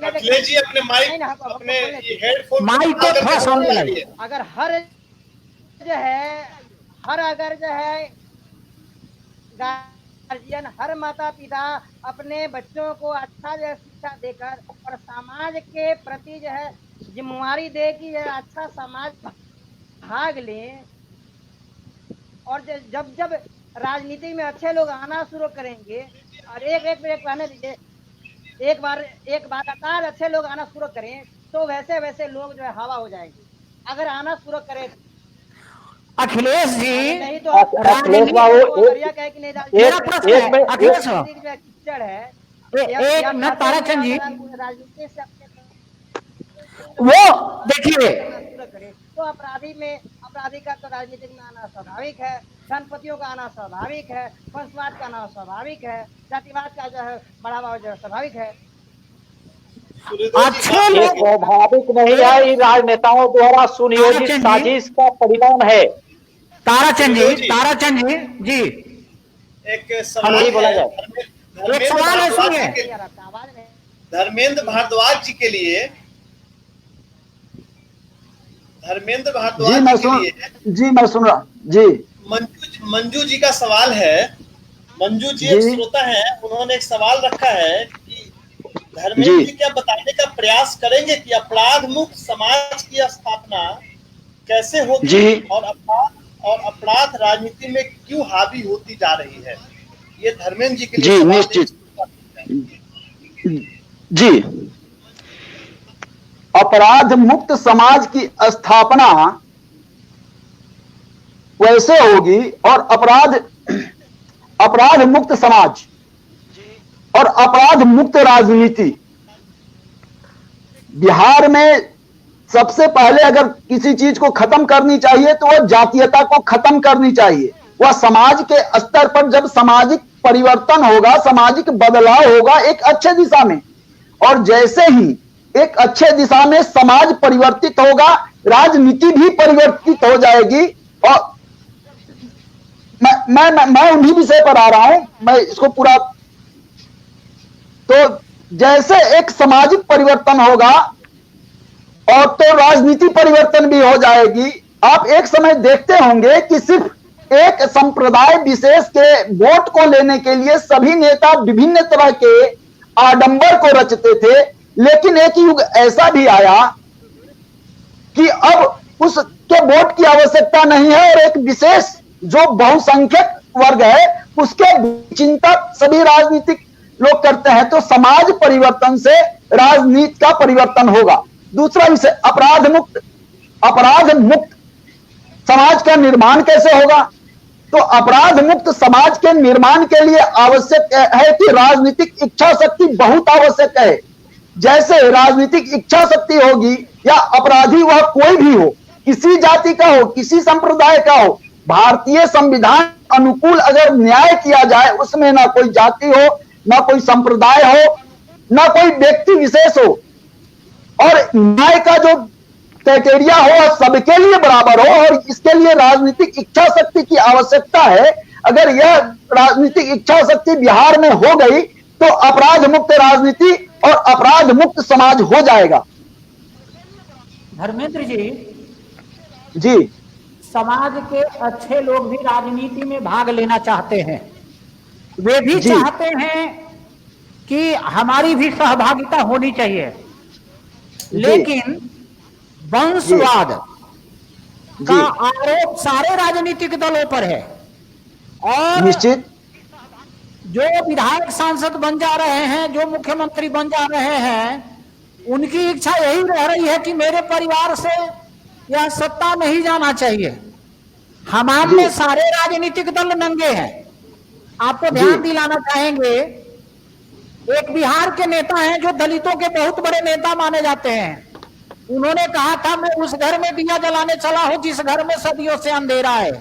अखिलेश जी अपने माइक को थोड़ा साउंड लगाइए। अगर अगर जो है गार्जियन, हर माता पिता अपने बच्चों को अच्छा जो है शिक्षा देकर और समाज के प्रति जो है जिम्मेवारी दे कि यह अच्छा समाज भाग लें, और जब राजनीति में अच्छे लोग आना शुरू करेंगे, और एक मिनट रहने दीजिए, एक बार लगातार अच्छे लोग आना शुरू करें तो वैसे वैसे लोग जो है हवा हो जाएंगे। अगर आना शुरू करें अखिलेश जी, नहीं तो अखिलेश बाबू एक मिनट ताराचंद जी, राजनीति से वो देखिए तो अपराधी में अपराधी का तो राजनीतिक में आना स्वाभाविक है, धनपतियों का आना स्वाभाविक है, वंशवाद का आना स्वाभाविक है, जातिवाद का जो है बढ़ावा जो है स्वाभाविक है। अच्छे ये लोग स्वाभाविक नहीं है, ये राजनेताओं द्वारा सुनियोजित ताराचंद जी। साजिश का परिणाम है। ताराचंद जी जी एक सवाल नहीं बोला है जाए। एक सवाल है, सुनिए। यार, आपका आवाज नहीं। धर्मेंद्र भारद्वाज जी के लिए जी मैं सुन रहा जी। मंजू जी का सवाल है। मंजू जी एक श्रोता है, उन्होंने एक सवाल रखा है कि धर्मेंद्र जी क्या बताने का प्रयास करेंगे कि अपराध मुक्त समाज की स्थापना कैसे होगी और अपराध राजनीति में क्यों हावी होती जा रही है। ये धर्मेंद्र जी के लिए जी निश्चित जी। अपराध मुक्त समाज की स्थापना वैसे होगी और अपराध मुक्त समाज और अपराध मुक्त राजनीति बिहार में सबसे पहले अगर किसी चीज को खत्म करनी चाहिए तो वह जातीयता को खत्म करनी चाहिए। वह समाज के स्तर पर जब सामाजिक परिवर्तन होगा, सामाजिक बदलाव होगा एक अच्छे दिशा में, और जैसे ही एक अच्छे दिशा में समाज परिवर्तित होगा, राजनीति भी परिवर्तित हो जाएगी। और मैं उन्हीं विषय पर आ रहा हूं, मैं इसको पूरा। तो जैसे एक सामाजिक परिवर्तन होगा और तो राजनीति परिवर्तन भी हो जाएगी। आप एक समय देखते होंगे कि सिर्फ एक संप्रदाय विशेष के वोट को लेने के लिए सभी नेता विभिन्न तरह के आडंबर को रचते थे, लेकिन एक युग ऐसा भी आया कि अब उसके वोट की आवश्यकता नहीं है और एक विशेष जो बहुसंख्यक वर्ग है उसके चिंता सभी राजनीतिक लोग करते हैं। तो समाज परिवर्तन से राजनीति का परिवर्तन होगा। दूसरा विषय अपराध मुक्त समाज का निर्माण कैसे होगा। तो अपराध मुक्त समाज के निर्माण के लिए आवश्यक है कि राजनीतिक इच्छा शक्ति बहुत आवश्यक है। जैसे राजनीतिक इच्छा शक्ति होगी या अपराधी वह कोई भी हो, किसी जाति का हो, किसी संप्रदाय का हो, भारतीय संविधान अनुकूल अगर न्याय किया जाए, उसमें ना कोई जाति हो, ना कोई संप्रदाय हो, ना कोई व्यक्ति विशेष हो, और न्याय का जो क्राइटेरिया हो सबके लिए बराबर हो, और इसके लिए राजनीतिक इच्छा शक्ति की आवश्यकता है। अगर यह राजनीतिक इच्छा शक्ति बिहार में हो गई तो अपराध मुक्त राजनीति और अपराध मुक्त समाज हो जाएगा। धर्मेंद्र जी समाज के अच्छे लोग भी राजनीति में भाग लेना चाहते हैं। वे भी चाहते हैं कि हमारी भी सहभागिता होनी चाहिए, लेकिन वंशवाद का आरोप सारे राजनीतिक दलों पर है। और निश्चित जो विधायक सांसद बन जा रहे हैं, जो मुख्यमंत्री बन जा रहे हैं, उनकी इच्छा यही रह रही है कि मेरे परिवार से यह सत्ता नहीं जाना चाहिए। हमारे सारे राजनीतिक दल नंगे हैं। आपको ध्यान दिलाना चाहेंगे, एक बिहार के नेता हैं जो दलितों के बहुत बड़े नेता माने जाते हैं। उन्होंने कहा था मैं उस घर में दिया जलाने चला हूं जिस घर में सदियों से अंधेरा है।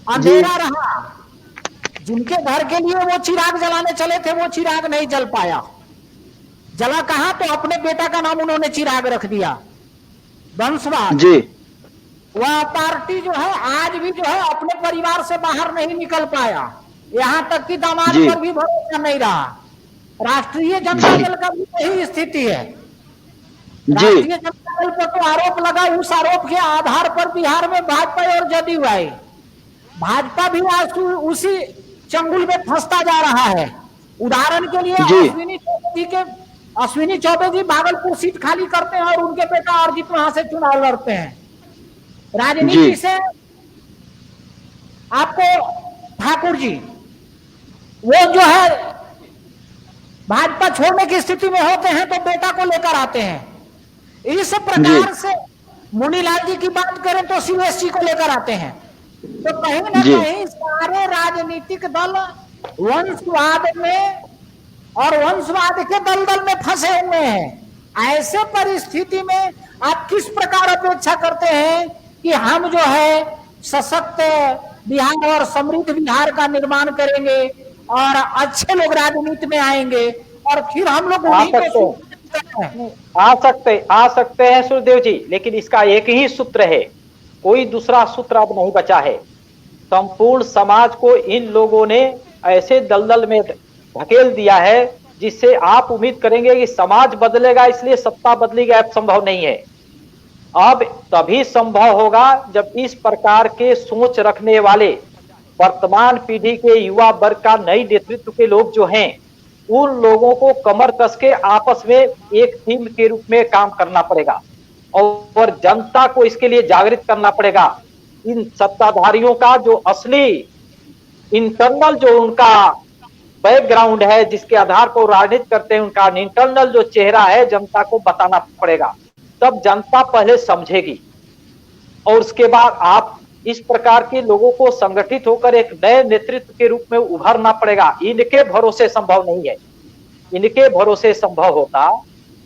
अंधेरा रहा। जिनके घर के लिए वो चिराग जलाने चले थे वो चिराग नहीं जल पाया। जला कहां? तो अपने बेटा का नाम उन्होंने चिराग रख दिया। वंशवाद वह पार्टी जो है आज भी जो है अपने परिवार से बाहर नहीं निकल पाया। यहां तक कि दामाद पर भी भरोसा नहीं रहा। राष्ट्रीय जनता दल का भी यही स्थिति है। राष्ट्रीय जनता दल पर तो आरोप लगा, उस आरोप के आधार पर बिहार में भाजपा और जदयू आई। भाजपा भी आज उसी चंगुल में फंसता जा रहा है। उदाहरण के लिए अश्विनी चौबे जी भागलपुर सीट खाली करते हैं और उनके बेटा अर्जित वहां से चुनाव लड़ते हैं। राजनीति से आपको ठाकुर जी वो जो है भाजपा छोड़ने की स्थिति में होते हैं तो बेटा को लेकर आते हैं। इस प्रकार से मुनीलाल जी की बात करें तो सीएससी को लेकर आते हैं। तो कहीं ना कहीं सारे राजनीतिक दल वंशवाद में और वंशवाद के दलदल में फंसे हुए हैं। ऐसे परिस्थिति में आप किस प्रकार अपेक्षा करते हैं कि हम जो है सशक्त बिहार और समृद्ध बिहार का निर्माण करेंगे और अच्छे लोग राजनीति में आएंगे और फिर हम लोग उन्हीं को आ सकते हैं सूर्यदेव जी, लेकिन इसका एक ही सूत्र है, कोई दूसरा सूत्र अब नहीं बचा है। संपूर्ण समाज को इन लोगों ने ऐसे दलदल में धकेल दिया है जिससे आप उम्मीद करेंगे कि समाज बदलेगा इसलिए सत्ता बदलेगी, अब संभव नहीं है। अब तभी संभव होगा जब इस प्रकार के सोच रखने वाले वर्तमान पीढ़ी के युवा वर्ग का नई नेतृत्व के लोग जो हैं, उन लोगों को कमर कस के आपस में एक टीम के रूप में काम करना पड़ेगा और जनता को इसके लिए जागृत करना पड़ेगा। इन सत्ताधारियों का जो असली इंटरनल जो उनका बैकग्राउंड है, जिसके आधार पर राजनीति करते हैं, उनका इंटरनल जो चेहरा है जनता को बताना पड़ेगा, तब जनता पहले समझेगी और उसके बाद आप इस प्रकार के लोगों को संगठित होकर एक नए नेतृत्व के रूप में उभरना पड़ेगा। इनके भरोसे संभव नहीं है। इनके भरोसे संभव होता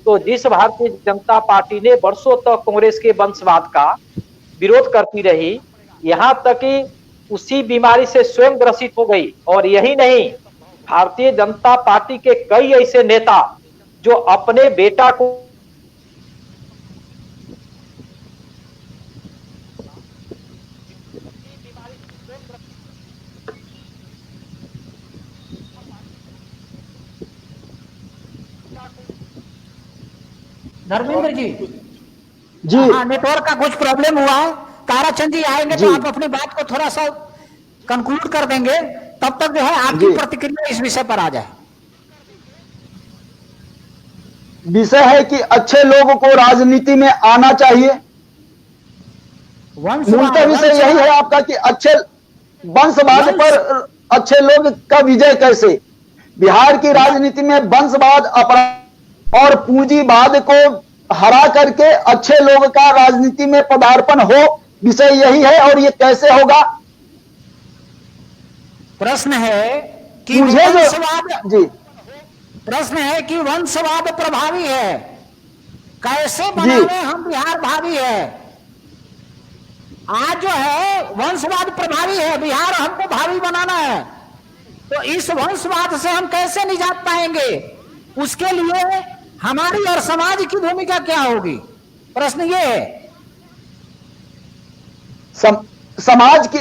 तो जिस भारतीय जनता पार्टी ने वर्षों तक कांग्रेस के वंशवाद का विरोध करती रही, यहां तक कि उसी बीमारी से स्वयं ग्रसित हो गई। और यही नहीं, भारतीय जनता पार्टी के कई ऐसे नेता जो अपने बेटा को धर्मेंद्र जी जी हाँ, नेटवर्क का कुछ प्रॉब्लम हुआ है। ताराचंद जी आएंगे तो आप अपनी बात को थोड़ा सा कंक्लूड कर देंगे, तब तक जो है आपकी प्रतिक्रिया इस विषय पर आ जाए। विषय है कि अच्छे लोगों को राजनीति में आना चाहिए। मूलतः विषय यही है आपका कि अच्छे वंशवाद पर अच्छे लोग का विजय कैसे। बिहार की राजनीति में वंशवाद अपराध और पूंजीवाद को हरा करके अच्छे लोग का राजनीति में पदार्पण हो, विषय यही है। और ये कैसे होगा, प्रश्न है कि मुझे वंशवाद जी प्रश्न है कि वंशवाद प्रभावी है, कैसे बनावे हम बिहार भावी है। आज जो है वंशवाद प्रभावी है, बिहार हमको भावी बनाना है, तो इस वंशवाद से हम कैसे निजात पाएंगे, उसके लिए हमारी और समाज की भूमिका क्या होगी, प्रश्न ये है। समाज की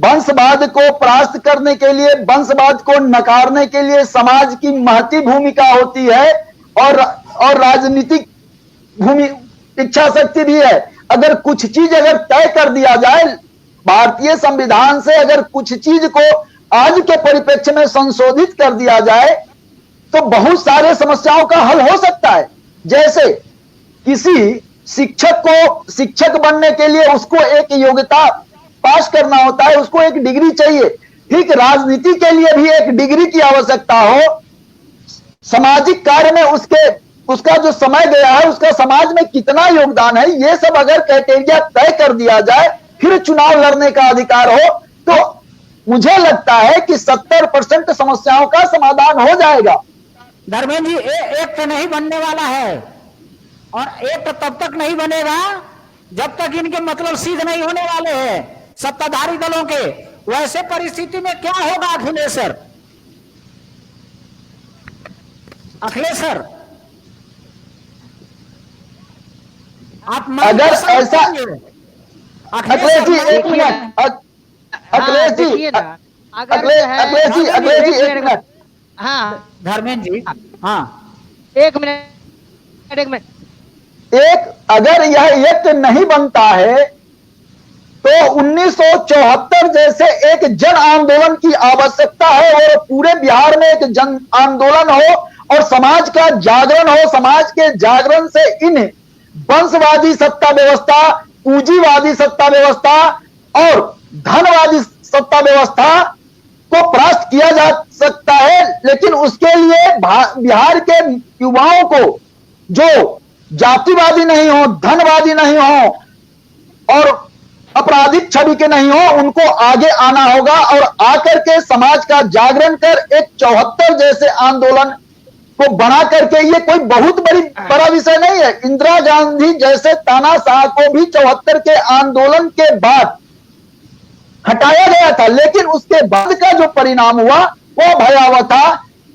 वंशवाद को परास्त करने के लिए, वंशवाद को नकारने के लिए समाज की महती भूमिका होती है और राजनीतिक भूमि इच्छा शक्ति भी है। अगर कुछ चीज अगर तय कर दिया जाए भारतीय संविधान से, अगर कुछ चीज को आज के परिप्रेक्ष्य में संशोधित कर दिया जाए तो बहुत सारे समस्याओं का हल हो सकता है। जैसे किसी शिक्षक को शिक्षक बनने के लिए उसको एक योग्यता पास करना होता है, उसको एक डिग्री चाहिए। ठीक राजनीति के लिए भी एक डिग्री की आवश्यकता हो। सामाजिक कार्य में उसका जो समय गया है, उसका समाज में कितना योगदान है, ये सब अगर क्राइटेरिया तय कर दिया जाए, फिर चुनाव लड़ने का अधिकार हो, तो मुझे लगता है कि 70% समस्याओं का समाधान हो जाएगा। धर्मेंद्र जी, एक तो नहीं बनने वाला है और एक तो तब तक नहीं बनेगा जब तक इनके मतलब सिद्ध नहीं होने वाले हैं सत्ताधारी दलों के। वैसे परिस्थिति में क्या होगा अखिलेश सर? आप अगर ऐसा अखिलेश जी एक मिनट, अखिलेश जी एक मिनट। हाँ धर्मेंद्र जी, हाँ एक मिनट अगर यह एक्ट नहीं बनता है तो 1974 जैसे एक जन आंदोलन की आवश्यकता है और पूरे बिहार में एक जन आंदोलन हो और समाज का जागरण हो। समाज के जागरण से इन वंशवादी सत्ता व्यवस्था, पूंजीवादी सत्ता व्यवस्था और धनवादी सत्ता व्यवस्था को परास्त किया जा सकता है। लेकिन उसके लिए बिहार के युवाओं को जो जातिवादी नहीं हो, धनवादी नहीं हो और आपराधिक छवि के नहीं हो, उनको आगे आना होगा और आकर के समाज का जागरण कर एक 74 जैसे आंदोलन को बना करके, ये कोई बहुत बड़ा विषय नहीं है। इंदिरा गांधी जैसे तानाशाह को भी 74 के आंदोलन के बाद हटाया गया था, लेकिन उसके बाद का जो परिणाम हुआ वो भयावह था।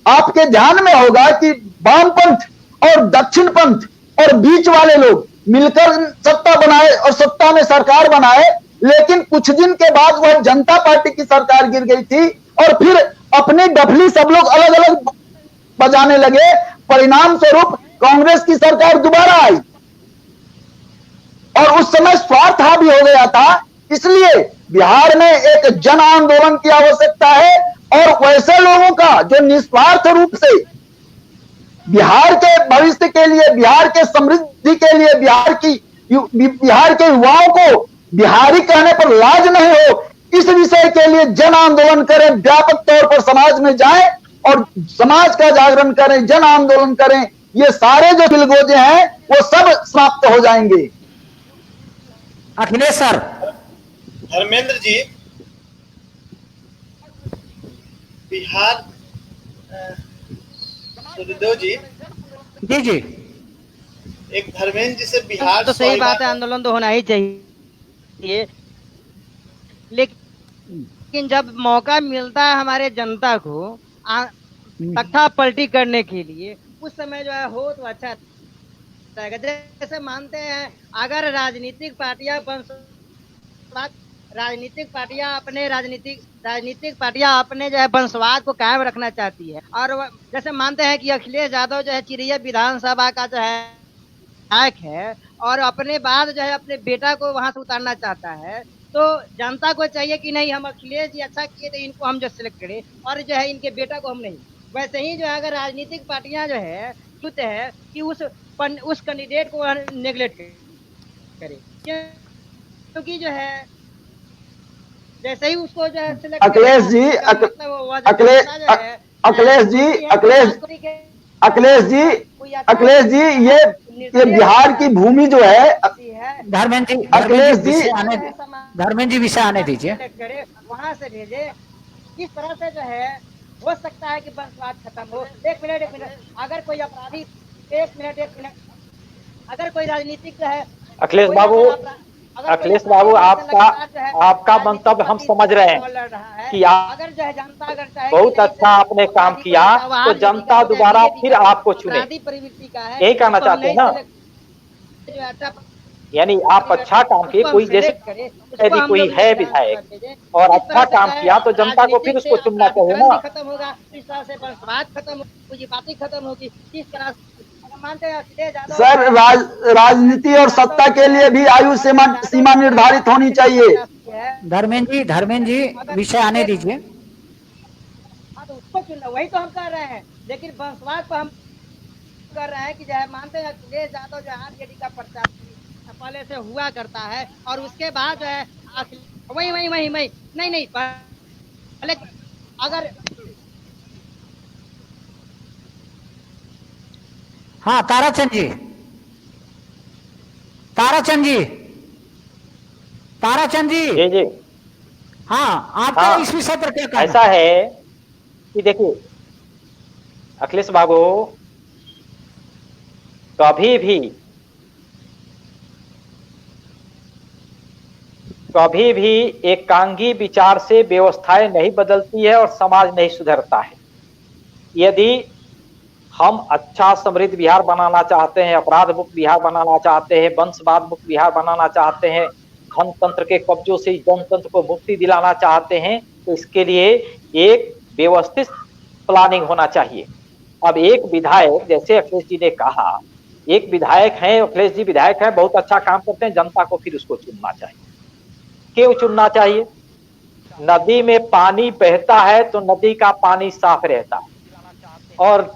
आपके ध्यान में होगा कि वामपंथ और दक्षिण पंथ और बीच वाले लोग मिलकर सत्ता बनाए और सत्ता में सरकार बनाए, लेकिन कुछ दिन के बाद वह जनता पार्टी की सरकार गिर गई थी और फिर अपनी डफली सब लोग अलग अलग बजाने लगे। परिणाम स्वरूप कांग्रेस की सरकार दोबारा आई और उस समय स्वार्थ हावी हो गया था। इसलिए बिहार में एक जन आंदोलन की आवश्यकता है और वैसे लोगों का जो निस्वार्थ रूप से बिहार के भविष्य के लिए, बिहार के समृद्धि के लिए, बिहार के युवाओं को बिहारी कहने पर लाज नहीं हो, इस विषय के लिए जन आंदोलन करें, व्यापक तौर पर समाज में जाएं और समाज का जागरण करें, जन आंदोलन करें। ये सारे जो दिलगोजे हैं वो सब समाप्त हो जाएंगे। अखिलेश सर। धर्मेंद्र जी, बिहार सूर्यदेव जी जी एक धर्मेंद्र जी से बिहार तो सही बात है, आंदोलन तो होना ही चाहिए, लेकिन जब मौका मिलता है हमारे जनता को तख्ता पलटी करने के लिए, उस समय जो है हो तो अच्छा रहेगा। जैसे मानते हैं अगर राजनीतिक पार्टियां अपने जो है वंशवाद को कायम रखना चाहती है, और जैसे मानते हैं कि अखिलेश यादव जो है चिरैया विधानसभा का जो है विधायक है और अपने बाद जो है अपने बेटा को वहां से उतारना चाहता है, तो जनता को चाहिए कि नहीं, हम अखिलेश जी अच्छा किए थे, इनको हम जो सिलेक्ट करें और जो है इनके बेटा को हम नहीं। वैसे ही जो है अगर राजनीतिक पार्टियां जो है सोचते हैं कि उस कैंडिडेट को नेगलेक्ट करे, क्योंकि जो है जैसे ही उसको जो है सिलेक्ट अखिलेश जी ये बिहार की भूमि जो है, धर्मेंद्र जी विषय आने दीजिए, वहां से भेजे। इस तरह से जो है हो सकता है कि वंशवाद खत्म हो। एक मिनट, अगर कोई अपराधी एक मिनट अगर कोई राजनीतिक जो है अखिलेश बाबू आपका मंतव्य हम समझ रहे हैं कि आप अगर जो है जनता अगर चाहे बहुत अच्छा आपने काम किया तो जनता दोबारा फिर आपको चुने, यही कहना चाहते हैं ना? यानी आप अच्छा काम किए, कोई जैसे यदि कोई है विधायक और अच्छा काम किया तो जनता को फिर उसको चुनना चाहिए ना। खत्म होगा, इस तरह से वंशवाद खत्म होगी, बातें खत्म होगी। इस तरह मानते हैं सर, राजनीति और सत्ता के लिए भी आयु सीमा निर्धारित होनी चाहिए। धर्मेंद्र जी विषय आने दीजिए। हाँ, तो उसको चुनना, वही तो हम कर रहे हैं, लेकिन वंशवाद को हम कर रहे हैं कि जो है मानते हैं अखिलेश यादव जो आरजेडी का प्रचार पहले से हुआ करता है और उसके बाद जो है वही नहीं पहले अगर हाँ ताराचंद जी हाँ, आपका इस विषय पर क्या कहना? ऐसा है कि देखिए अखिलेश बाबू, कभी भी एकांगी विचार से व्यवस्थाएं नहीं बदलती है और समाज नहीं सुधरता है। यदि हम अच्छा समृद्ध बिहार बनाना चाहते हैं, अपराध मुक्त बिहार बनाना चाहते हैं, वंशवाद मुक्त बिहार बनाना चाहते हैं, धनतंत्र के कब्जों से जनतंत्र को मुक्ति दिलाना चाहते हैं, तो इसके लिए एक व्यवस्थित प्लानिंग होना चाहिए। अब एक विधायक, जैसे अखिलेश जी ने कहा, एक विधायक है, अखिलेश जी विधायक है, बहुत अच्छा काम करते हैं, जनता को फिर उसको चुनना चाहिए। क्यों चुनना चाहिए? नदी में पानी बहता है तो नदी का पानी साफ रहता है और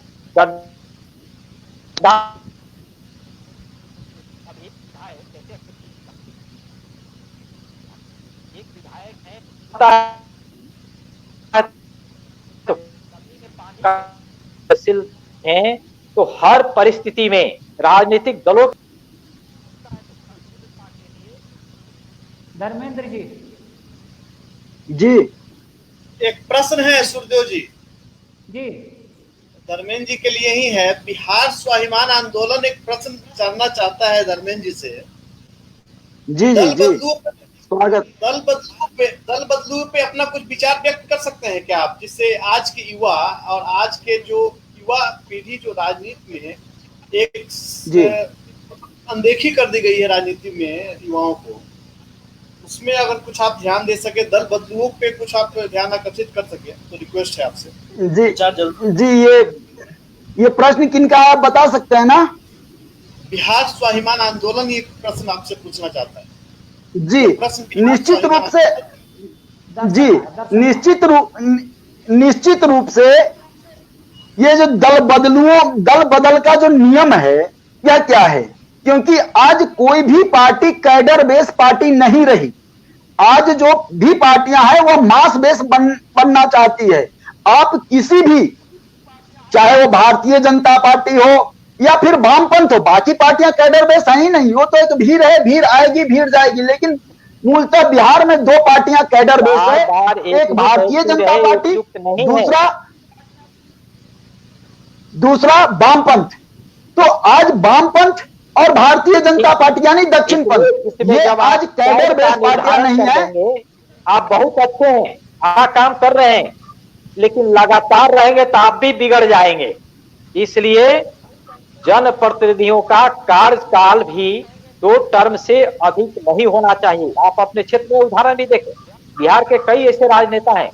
है तो हर परिस्थिति में राजनीतिक दलों धर्मेंद्र जी एक प्रश्न है सूर्यदेव जी। धर्मेंद्र जी के लिए ही है। बिहार स्वाभिमान आंदोलन एक प्रश्न जानना चाहता है धर्मेंद्र जी से। जी जी जी स्वागत। दल बदलू पे अपना कुछ विचार व्यक्त कर सकते हैं क्या आप, जिससे आज के युवा और आज के जो युवा पीढ़ी जो राजनीति में है एक अनदेखी कर दी गई है राजनीति में युवाओं को, उसमें अगर कुछ आप ध्यान दे सके, दल बदलुओं पे कुछ आप ध्यान आकर्षित कर सके तो रिक्वेस्ट है आपसे। जी ये प्रश्न किनका आप बता सकते हैं ना? बिहार स्वाभिमान आंदोलन ये प्रश्न आपसे पूछना चाहता है। जी निश्चित रूप से, जी निश्चित रूप से ये जो दल बदल का जो नियम है यह क्या है, क्योंकि आज कोई भी पार्टी कैडर बेस पार्टी नहीं रही। आज जो भी पार्टियां हैं वह मास बेस बनना चाहती है। आप किसी भी, चाहे वो भारतीय जनता पार्टी हो या फिर वामपंथ हो, बाकी पार्टियां कैडर बेस है ही नहीं। वो तो एक भीड़ है, भीड़ आएगी भीड़ जाएगी, लेकिन मूलतः बिहार में दो पार्टियां कैडर बेस है, एक भारतीय जनता पार्टी, दूसरा वामपंथ। तो आज वामपंथ और भारतीय जनता पार्टी यानी दक्षिण पंथ, ये आज कैडर बेस पार्टियां नहीं है। आप बहुत अच्छे हैं, आप काम कर रहे हैं, लेकिन लगातार रहेंगे तो आप भी बिगड़ जाएंगे। इसलिए जनप्रतिनिधियों का कार्यकाल भी 2 टर्म से अधिक नहीं होना चाहिए। आप अपने क्षेत्र में उदाहरण भी देखें, बिहार के कई ऐसे राजनेता हैं,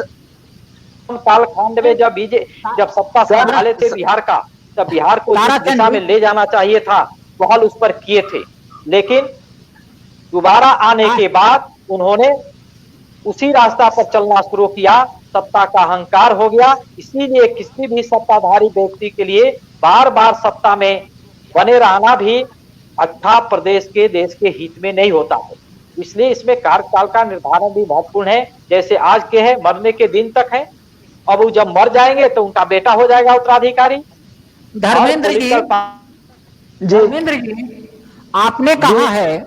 कालखंड में जब सत्ता संभाले थे बिहार का, तब बिहार को जिस दिशा में ले जाना चाहिए था पहल उस पर किए थे, लेकिन दोबारा आने के बाद उन्होंने उसी रास्ता पर चलना शुरू किया। सत्ता का अहंकार हो गया। इसीलिए किसी भी सत्ताधारी व्यक्ति के लिए बार बार सत्ता में बने रहना भी अच्छा प्रदेश के देश के हित में नहीं होता है। इसलिए इसमें कार्यकाल का निर्धारण भी महत्वपूर्ण है। जैसे आज के हैं, मरने के दिन तक है, अब वो जब मर जाएंगे तो उनका बेटा हो जाएगा उत्तराधिकारी। धर्मेंद्र जी आपने कहा है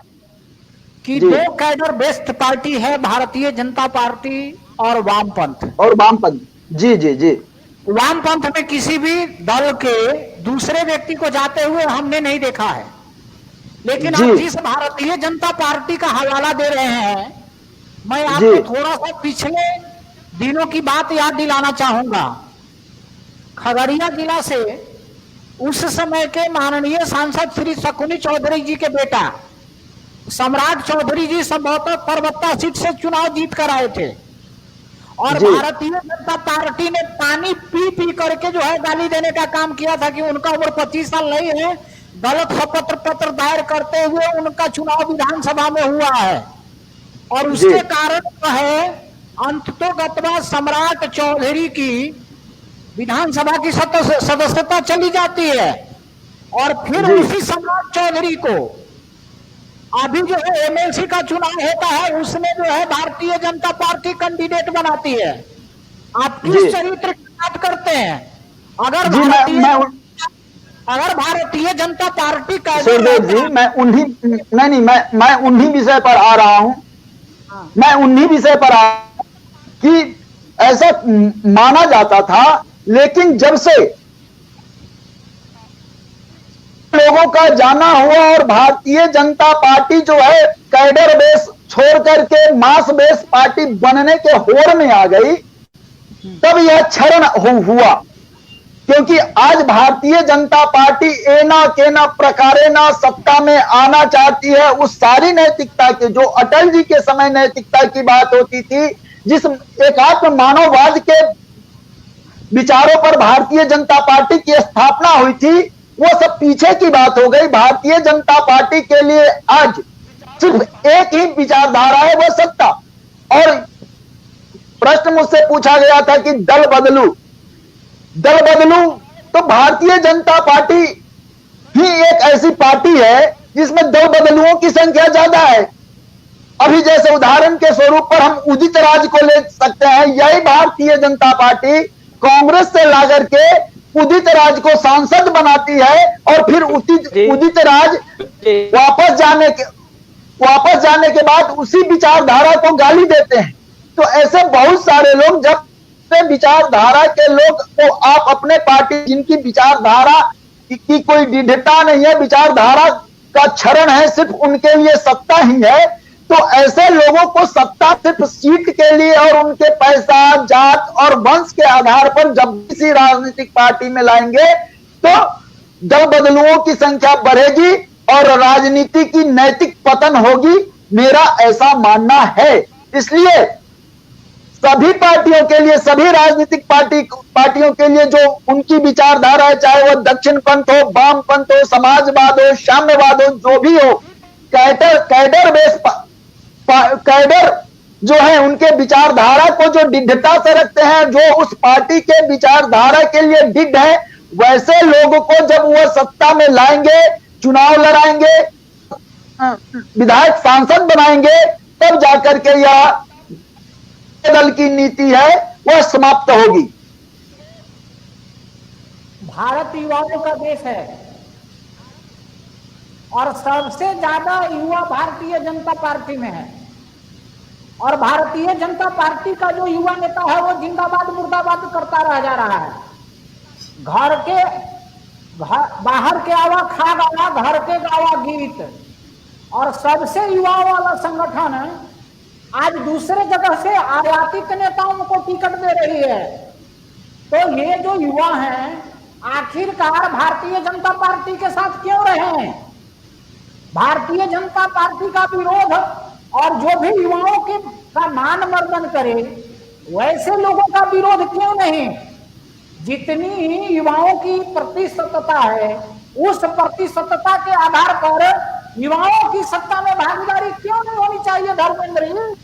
कि 2 कैडर बेस्ड पार्टी है, भारतीय जनता पार्टी और वामपंथ। जी जी जी वामपंथ में किसी भी दल के दूसरे व्यक्ति को जाते हुए हमने नहीं देखा है, लेकिन आप जिस भारतीय जनता पार्टी का हवाला दे रहे हैं, मैं आपको थोड़ा सा पिछले दिनों की बात याद दिलाना चाहूंगा। खगड़िया जिला से उस समय के माननीय सांसद श्री शकुनी चौधरी जी के बेटा सम्राट चौधरी जी संभवतः परबत्ता सीट से चुनाव जीत कर आए थे, और भारतीय जनता पार्टी ने पानी पी पी करके जो है गाली देने का काम किया था कि उनका उम्र 25 साल नहीं है। गलत पत्र दायर करते हुए उनका चुनाव विधानसभा में हुआ है, और उसके कारण जो है अंततोगत्वा सम्राट चौधरी की विधानसभा की सदस्यता चली जाती है, और फिर उसी सम्राट चौधरी को अभी जो है एमएलसी का चुनाव होता है, उसमें जो है भारतीय जनता पार्टी कैंडिडेट बनाती है। आप किस चरित्र की बात करते हैं? अगर भारतीय जनता पार्टी का जी मैं उन्हीं विषय पर आ रहा हूं। मैं उन्हीं विषय पर कि ऐसा माना जाता था, लेकिन जब से लोगों का जाना हुआ और भारतीय जनता पार्टी जो है कैडर बेस छोड़ करके मास बेस पार्टी बनने के होड़ में आ गई, तब यह क्षरण हुआ। क्योंकि आज भारतीय जनता पार्टी एना केना प्रकारे ना सत्ता में आना चाहती है। उस सारी नैतिकता के, जो अटल जी के समय नैतिकता की बात होती थी, जिस एकात्म मानववाद के विचारों पर भारतीय जनता पार्टी की स्थापना हुई थी, वो सब पीछे की बात हो गई। भारतीय जनता पार्टी के लिए आज सिर्फ एक ही विचारधारा है, वो सत्ता। और प्रश्न मुझसे पूछा गया था कि दल बदलू तो भारतीय जनता पार्टी ही एक ऐसी पार्टी है जिसमें दल बदलुओं की संख्या ज्यादा है। अभी जैसे उदाहरण के स्वरूप पर हम उदित राज को ले सकते हैं। यही भारतीय जनता पार्टी कांग्रेस से ला करके उदित राज को सांसद बनाती है, और फिर उदित राज वापस जाने के बाद उसी विचारधारा को गाली देते हैं। तो ऐसे बहुत सारे लोग जब दूसरे विचारधारा के लोग को आप अपने पार्टी जिनकी विचारधारा की कोई विविधता नहीं है, विचारधारा का क्षरण है, सिर्फ उनके लिए सत्ता ही है, तो ऐसे लोगों को सत्ता सिर्फ सीट के लिए और उनके पैसा, जात और वंश के आधार पर जब किसी राजनीतिक पार्टी में लाएंगे तो दल बदलुओं की संख्या बढ़ेगी और राजनीति की नैतिक पतन होगी, मेरा ऐसा मानना है। इसलिए सभी पार्टियों के लिए, सभी राजनीतिक पार्टियों के लिए जो उनकी विचारधारा है, चाहे वो दक्षिण पंथ हो, वाम पंथ हो, समाजवाद हो, साम्यवाद हो, जो भी हो, कैडर जो है उनके विचारधारा को जो दृढ़ता से रखते हैं, जो उस पार्टी के विचारधारा के लिए दृढ़ है, वैसे लोगों को जब वो सत्ता में लाएंगे, चुनाव लड़ाएंगे, विधायक सांसद बनाएंगे, तब जाकर के यह दल की नीति है वह समाप्त होगी। भारत युवाओं का देश है और सबसे ज्यादा युवा भारतीय जनता पार्टी में है, और भारतीय जनता पार्टी का जो युवा नेता है वो जिंदाबाद मुर्दाबाद करता रह जा रहा है। बाहर के आवा खा गावा, घर के गावा गीत, और सबसे युवाओं वाला संगठन आज दूसरे जगह से आयातित नेताओं को टिकट दे रही है। तो ये जो युवा हैं आखिरकार भारतीय जनता पार्टी के साथ क्यों रहे? भारतीय जनता पार्टी का विरोध और जो भी युवाओं के का मान मर्दन करे वैसे लोगों का विरोध क्यों नहीं? जितनी युवाओं की प्रतिशतता है उस प्रतिशतता के आधार पर युवाओं की सत्ता में भागीदारी क्यों नहीं होनी चाहिए? धर्मेंद्र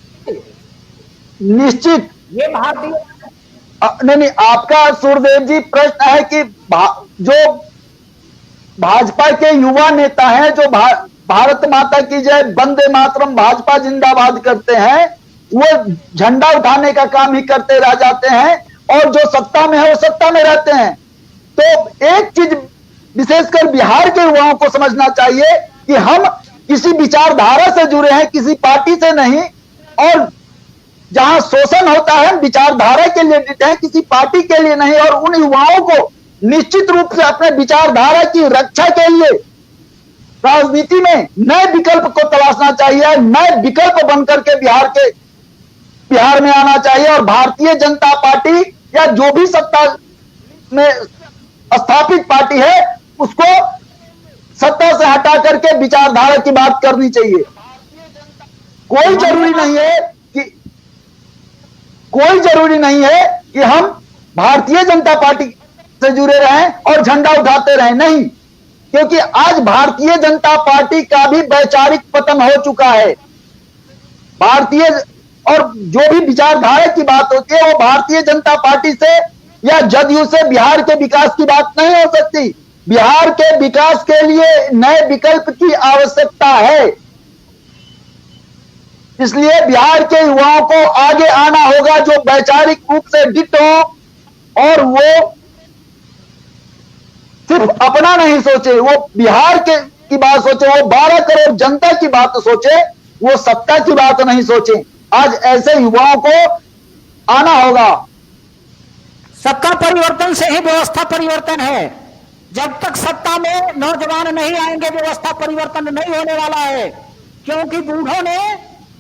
निश्चित ये भारतीय नहीं, आपका सूरदेव जी प्रश्न है कि जो भाजपा के युवा नेता हैं जो भारत माता की जय, वंदे मातरम, भाजपा जिंदाबाद करते हैं, वो झंडा उठाने का काम ही करते रह जाते हैं, और जो सत्ता में है वो सत्ता में रहते हैं। तो एक चीज विशेषकर बिहार के युवाओं को समझना चाहिए कि हम किसी विचारधारा से जुड़े हैं, किसी पार्टी से नहीं, और जहां शोषण होता है विचारधारा के लिए जुटे हैं, किसी पार्टी के लिए नहीं। और उन युवाओं को निश्चित रूप से अपने विचारधारा की रक्षा के लिए राजनीति में नए विकल्प को तलाशना चाहिए, नए विकल्प बनकर के बिहार में आना चाहिए, और भारतीय जनता पार्टी या जो भी सत्ता में स्थापित पार्टी है उसको सत्ता से हटा करके विचारधारा की बात करनी चाहिए। कोई जरूरी नहीं है कि हम भारतीय जनता पार्टी से जुड़े रहें और झंडा उठाते रहें, नहीं, क्योंकि आज भारतीय जनता पार्टी का भी वैचारिक पतन हो चुका है। भारतीय और जो भी विचारधारा की बात होती है वो भारतीय जनता पार्टी से या जदयू से बिहार के विकास की बात नहीं हो सकती। बिहार के विकास के लिए नए विकल्प की आवश्यकता है। इसलिए बिहार के युवाओं को आगे आना होगा, जो वैचारिक रूप से डिट हो और वो सिर्फ अपना नहीं सोचे, वो बिहार की बात सोचे, वो 12 करोड़ जनता की बात सोचे, वो सत्ता की बात नहीं सोचे। आज ऐसे युवाओं को आना होगा। सत्ता परिवर्तन से ही व्यवस्था परिवर्तन है। जब तक सत्ता में नौजवान नहीं आएंगे व्यवस्था परिवर्तन नहीं होने वाला है, क्योंकि बूढ़ों ने,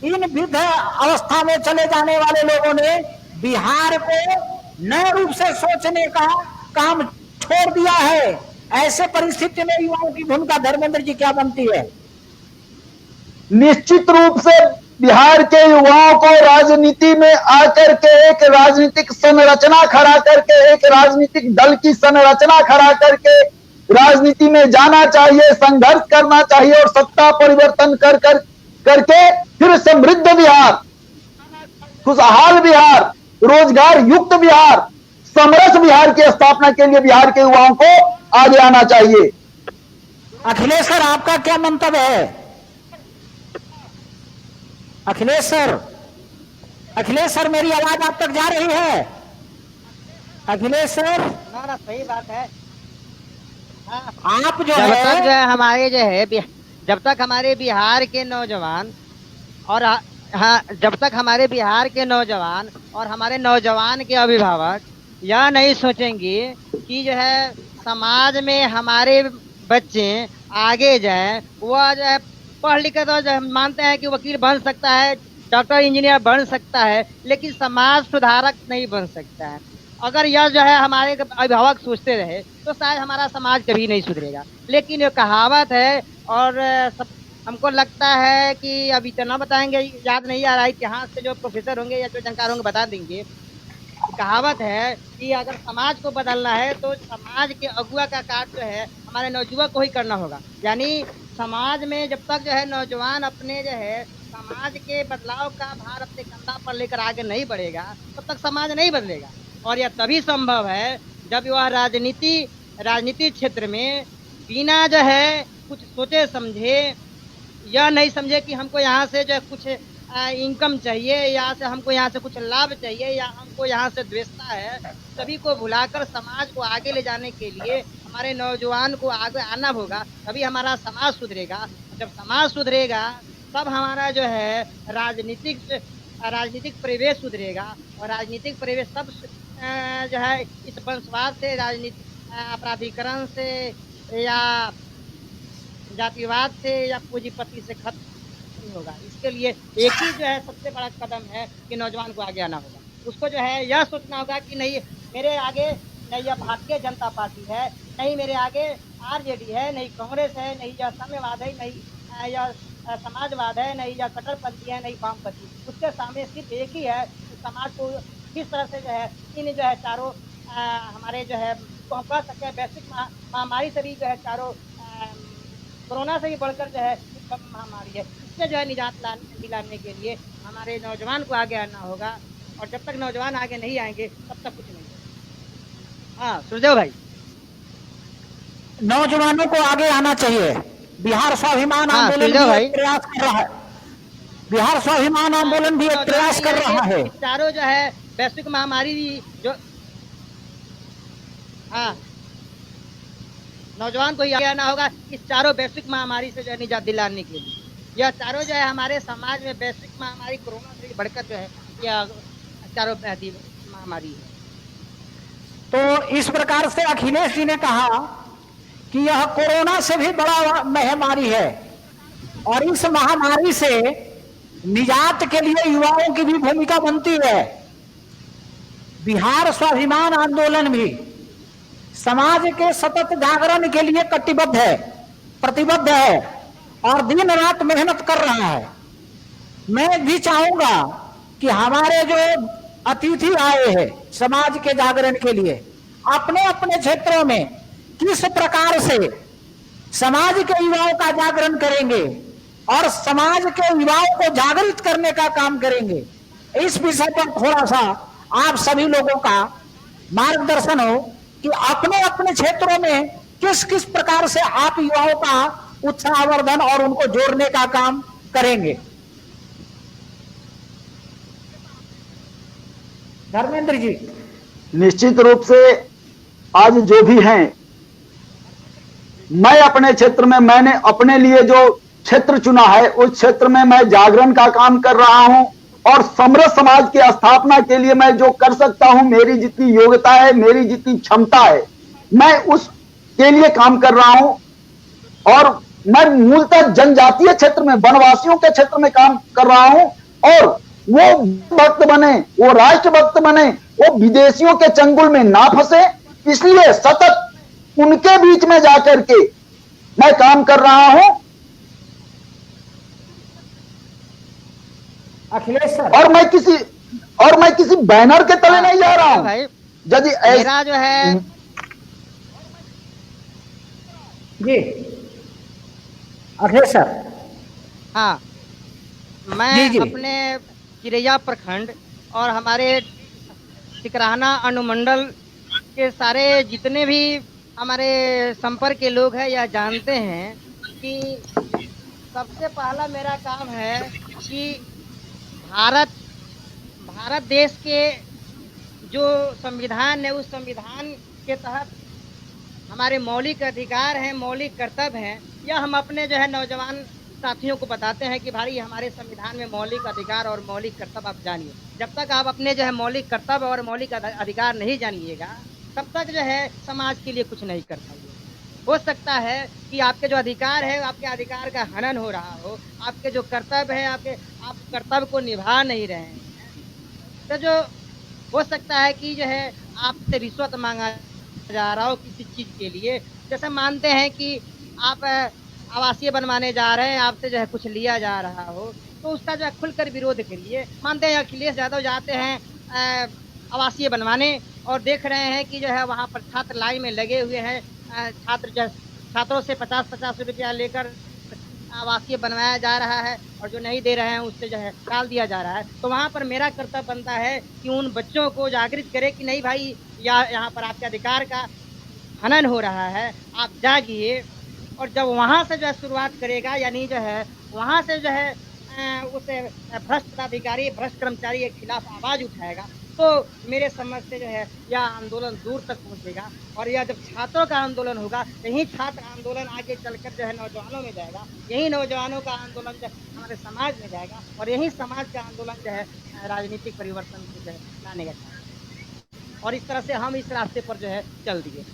इन वृद्ध अवस्था में चले जाने वाले लोगों ने बिहार को नए रूप से सोचने का काम छोड़ दिया है। ऐसे परिस्थिति में युवाओं की भूमिका धर्मेंद्र जी क्या बनती है? निश्चित रूप से बिहार के युवाओं को राजनीति में आकर के एक राजनीतिक संरचना खड़ा करके, एक राजनीतिक दल की संरचना खड़ा करके राजनीति में जाना चाहिए, संघर्ष करना चाहिए और सत्ता परिवर्तन करके फिर समृद्ध बिहार, खुशहाल बिहार, रोजगार युक्त बिहार, समरस बिहार की स्थापना के लिए बिहार के युवाओं को आगे आना चाहिए। अखिलेश सर, आपका क्या मंतव्य है? अखिलेश सर मेरी आवाज आप तक जा रही है? अखिलेश सर, ना सही बात है। आप जो है जब तक हमारे बिहार के नौजवान और हाँ, जब तक हमारे बिहार के नौजवान और हमारे नौजवान के अभिभावक यह नहीं सोचेंगे कि जो है समाज में हमारे बच्चे आगे जाए, वह जो है पढ़ लिख कर तो जो है मानते हैं कि वकील बन सकता है, डॉक्टर इंजीनियर बन सकता है, लेकिन समाज सुधारक नहीं बन सकता है। अगर यह जो है हमारे अभिभावक सोचते रहे तो शायद हमारा समाज कभी नहीं सुधरेगा। लेकिन ये कहावत है और सब हमको लगता है कि अब इतना बताएंगे, याद नहीं आ रहा है, इतिहास से जो प्रोफेसर होंगे या जो जानकार होंगे बता देंगे। कहावत है कि अगर समाज को बदलना है तो समाज के अगुआ का कार्य जो है हमारे नौजुवक को ही करना होगा। यानी समाज में जब तक जो है नौजवान अपने जो है समाज के बदलाव का भार अपने कंधा पर लेकर आगे नहीं बढ़ेगा, तब तक समाज नहीं बदलेगा। और यह तभी संभव है जब वह राजनीति क्षेत्र में बिना जो है कुछ सोचे समझे, यह नहीं समझे कि हमको यहाँ से जो कुछ इनकम चाहिए, यहाँ से हमको यहाँ से कुछ लाभ चाहिए, या हमको यहाँ से द्वेषता है, सभी को भुलाकर समाज को आगे ले जाने के लिए हमारे नौजवान को आगे आना होगा, तभी हमारा समाज सुधरेगा। जब समाज सुधरेगा तब हमारा जो है राजनीतिक परिवेश सुधरेगा, और राजनीतिक परिवेश तब जो है इस वंशवाद से, राजनीतिक अपराधीकरण से, या जातिवाद से, या पूंजीपति से खत्म नहीं होगा। इसके लिए एक ही जो है सबसे बड़ा कदम है कि नौजवान को आगे आना होगा। उसको जो है यह सोचना होगा कि नहीं मेरे आगे नहीं यह भारतीय जनता पार्टी है, नहीं मेरे आगे आरजेडी है, नहीं कांग्रेस है, नहीं यह साम्यवाद है, नहीं यह समाजवाद है, नहीं यह कट्टरपंथी है, नहीं वामपंथी। उसके सामने सिर्फ एक ही है कि समाज को किस तरह से जो है इन जो है चारों हमारे जो है को हम कह सकते हैं वैश्विक महामारी से भी जो है चारों कोरोना से भी बढ़कर जो है महामारी है, इससे जो है निजात दिलाने के लिए हमारे नौजवान को आगे आना होगा। और जब तक नौजवान आगे नहीं आएंगे तब तक कुछ नहीं होगा। हाँ सुरदेव भाई, नौजवानों को आगे आना चाहिए। बिहार स्वाभिमान आंदोलन भी एक प्रयास कर रहा है, बिहार स्वाभिमान आंदोलन भी एक प्रयास कर रहा है। चारों जो है वैश्विक महामारी जो हाँ नौजवान को ही आगे आना होगा इस चारों वैश्विक महामारी से जो है निजात दिलाने के लिए। यह चारों जो है हमारे समाज में वैश्विक महामारी कोरोना से बढ़कर जो है यह चारों महामारी है। तो इस प्रकार से अखिलेश जी ने कहा कि यह कोरोना से भी बड़ा महामारी है, और इस महामारी से निजात के लिए युवाओं की भी भूमिका बनती है। बिहार स्वाभिमान आंदोलन भी समाज के सतत जागरण के लिए कटिबद्ध है, प्रतिबद्ध है, और दिन रात मेहनत कर रहा है। मैं भी चाहूंगा कि हमारे जो अतिथि आए हैं समाज के जागरण के लिए, अपने अपने क्षेत्रों में किस प्रकार से समाज के युवाओं का जागरण करेंगे और समाज के युवाओं को जागृत करने का काम करेंगे, इस विषय पर थोड़ा सा आप सभी लोगों का मार्गदर्शन हो कि अपने अपने क्षेत्रों में किस किस प्रकार से आप युवाओं का उत्साहवर्धन और उनको जोड़ने का काम करेंगे। धर्मेंद्र जी। निश्चित रूप से आज जो भी हैं, मैं अपने क्षेत्र में, मैंने अपने लिए जो क्षेत्र चुना है उस क्षेत्र में मैं जागरण का काम कर रहा हूं, और समृद्ध समाज की स्थापना के लिए मैं जो कर सकता हूं, मेरी जितनी योग्यता है, मेरी जितनी क्षमता है, मैं उसके लिए काम कर रहा हूं। और मैं मूलतः जनजातीय क्षेत्र में, वनवासियों के क्षेत्र में काम कर रहा हूं, और वो भक्त बने, वो राष्ट्र भक्त बने, वो विदेशियों के चंगुल में ना फंसे, इसलिए सतत उनके बीच में जाकर के मैं काम कर रहा हूं। अखिलेश सर, और मैं किसी बैनर के तले नहीं जा रहा हूं। यदि मेरा जो है जी अखिलेश सर, हाँ मैं जी। अपने चिरैया प्रखंड और हमारे सिकराना अनुमंडल के सारे जितने भी हमारे संपर्क के लोग हैं यह जानते हैं कि सबसे पहला मेरा काम है कि भारत देश के जो संविधान है उस संविधान के तहत हमारे मौलिक अधिकार हैं, मौलिक कर्तव्य हैं, यह हम अपने जो है नौजवान साथियों को बताते हैं कि भाई हमारे संविधान में मौलिक अधिकार और मौलिक कर्तव्य आप जानिए। जब तक आप अपने जो है मौलिक कर्तव्य और मौलिक अधिकार नहीं जानिएगा, तब तक जो है समाज के लिए कुछ नहीं कर पाइए। हो सकता है कि आपके जो अधिकार है, आपके अधिकार का हनन हो रहा हो, आपके जो कर्तव्य है, आप कर्तव्य को निभा नहीं रहे हैं, तो जो हो सकता है कि जो है आपसे रिश्वत मांगा जा रहा हो किसी चीज के लिए। जैसे मानते हैं कि आप आवासीय बनवाने जा रहे हैं, आपसे जो है कुछ लिया जा रहा हो, तो उसका जो है खुलकर विरोध करिए। मानते हैं अखिलेश यादव जाते हैं आवासीय बनवाने और देख रहे हैं कि जो है वहाँ पर छात्र लाइन में लगे हुए हैं, छात्रों से 50-50 रुपया लेकर आवासीय बनवाया जा रहा है और जो नहीं दे रहे हैं उससे जो है टाल दिया जा रहा है। तो वहाँ पर मेरा कर्तव्य बनता है कि उन बच्चों को जागृत करे कि नहीं भाई, यहाँ पर आपके अधिकार का हनन हो रहा है, आप जागिए। और जब वहाँ से जो है शुरुआत करेगा, यानी जो है वहाँ से जो है उस भ्रष्ट पदाधिकारी, भ्रष्ट कर्मचारी के खिलाफ आवाज उठाएगा, तो मेरे समझ से जो है यह आंदोलन दूर तक पहुंचेगा। और यह जब छात्रों का आंदोलन होगा, यही छात्र आंदोलन आगे चलकर जो है नौजवानों में जाएगा, यही नौजवानों का आंदोलन जो हमारे समाज में जाएगा, और यही समाज का आंदोलन जो है राजनीतिक परिवर्तन को जो है लाने का। और इस तरह से हम इस रास्ते पर जो है चल दिए।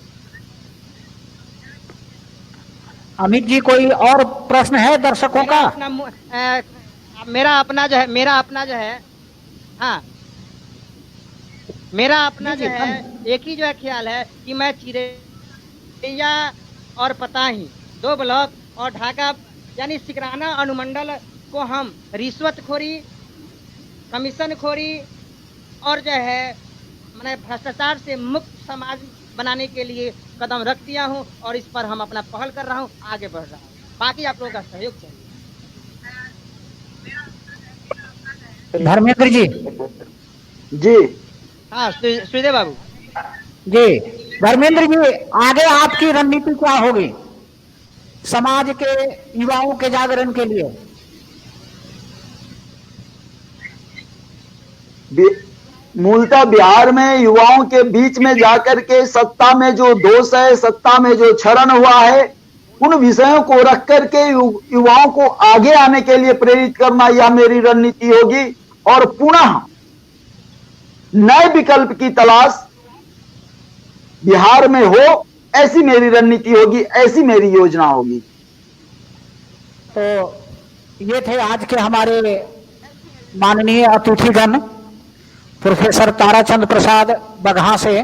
अमित जी, कोई और प्रश्न है दर्शकों का? मेरा अपना जो है हाँ, मेरा अपना जो है एक ही जो है ख्याल है कि मैं चिरैया और पताही 2 ब्लॉक और ढाका यानी सिकराना अनुमंडल को हम रिश्वतखोरी, कमीशनखोरी और जो है मैंने भ्रष्टाचार से मुक्त समाज बनाने के लिए कदम रख दिया हूँ और इस पर हम अपना पहल कर रहा हूँ, आगे बढ़ रहा हूँ। बाकी आप लोगों का सहयोग चाहिए। धर्मेंद्र जी। जी हाँ, श्रीदेव बाबू जी। धर्मेंद्र जी, आगे आपकी रणनीति क्या होगी समाज के युवाओं के जागरण के लिए? मूलतः बिहार में युवाओं के बीच में जाकर के सत्ता में जो दोष है, सत्ता में जो क्षरण हुआ है, उन विषयों को रख करके युवाओं को आगे आने के लिए प्रेरित करना, यह मेरी रणनीति होगी। और पुनः नए विकल्प की तलाश बिहार में हो, ऐसी मेरी रणनीति होगी, ऐसी मेरी योजना होगी। तो ये थे आज के हमारे माननीय अतिथिगण, प्रोफेसर ताराचंद प्रसाद बगहा से,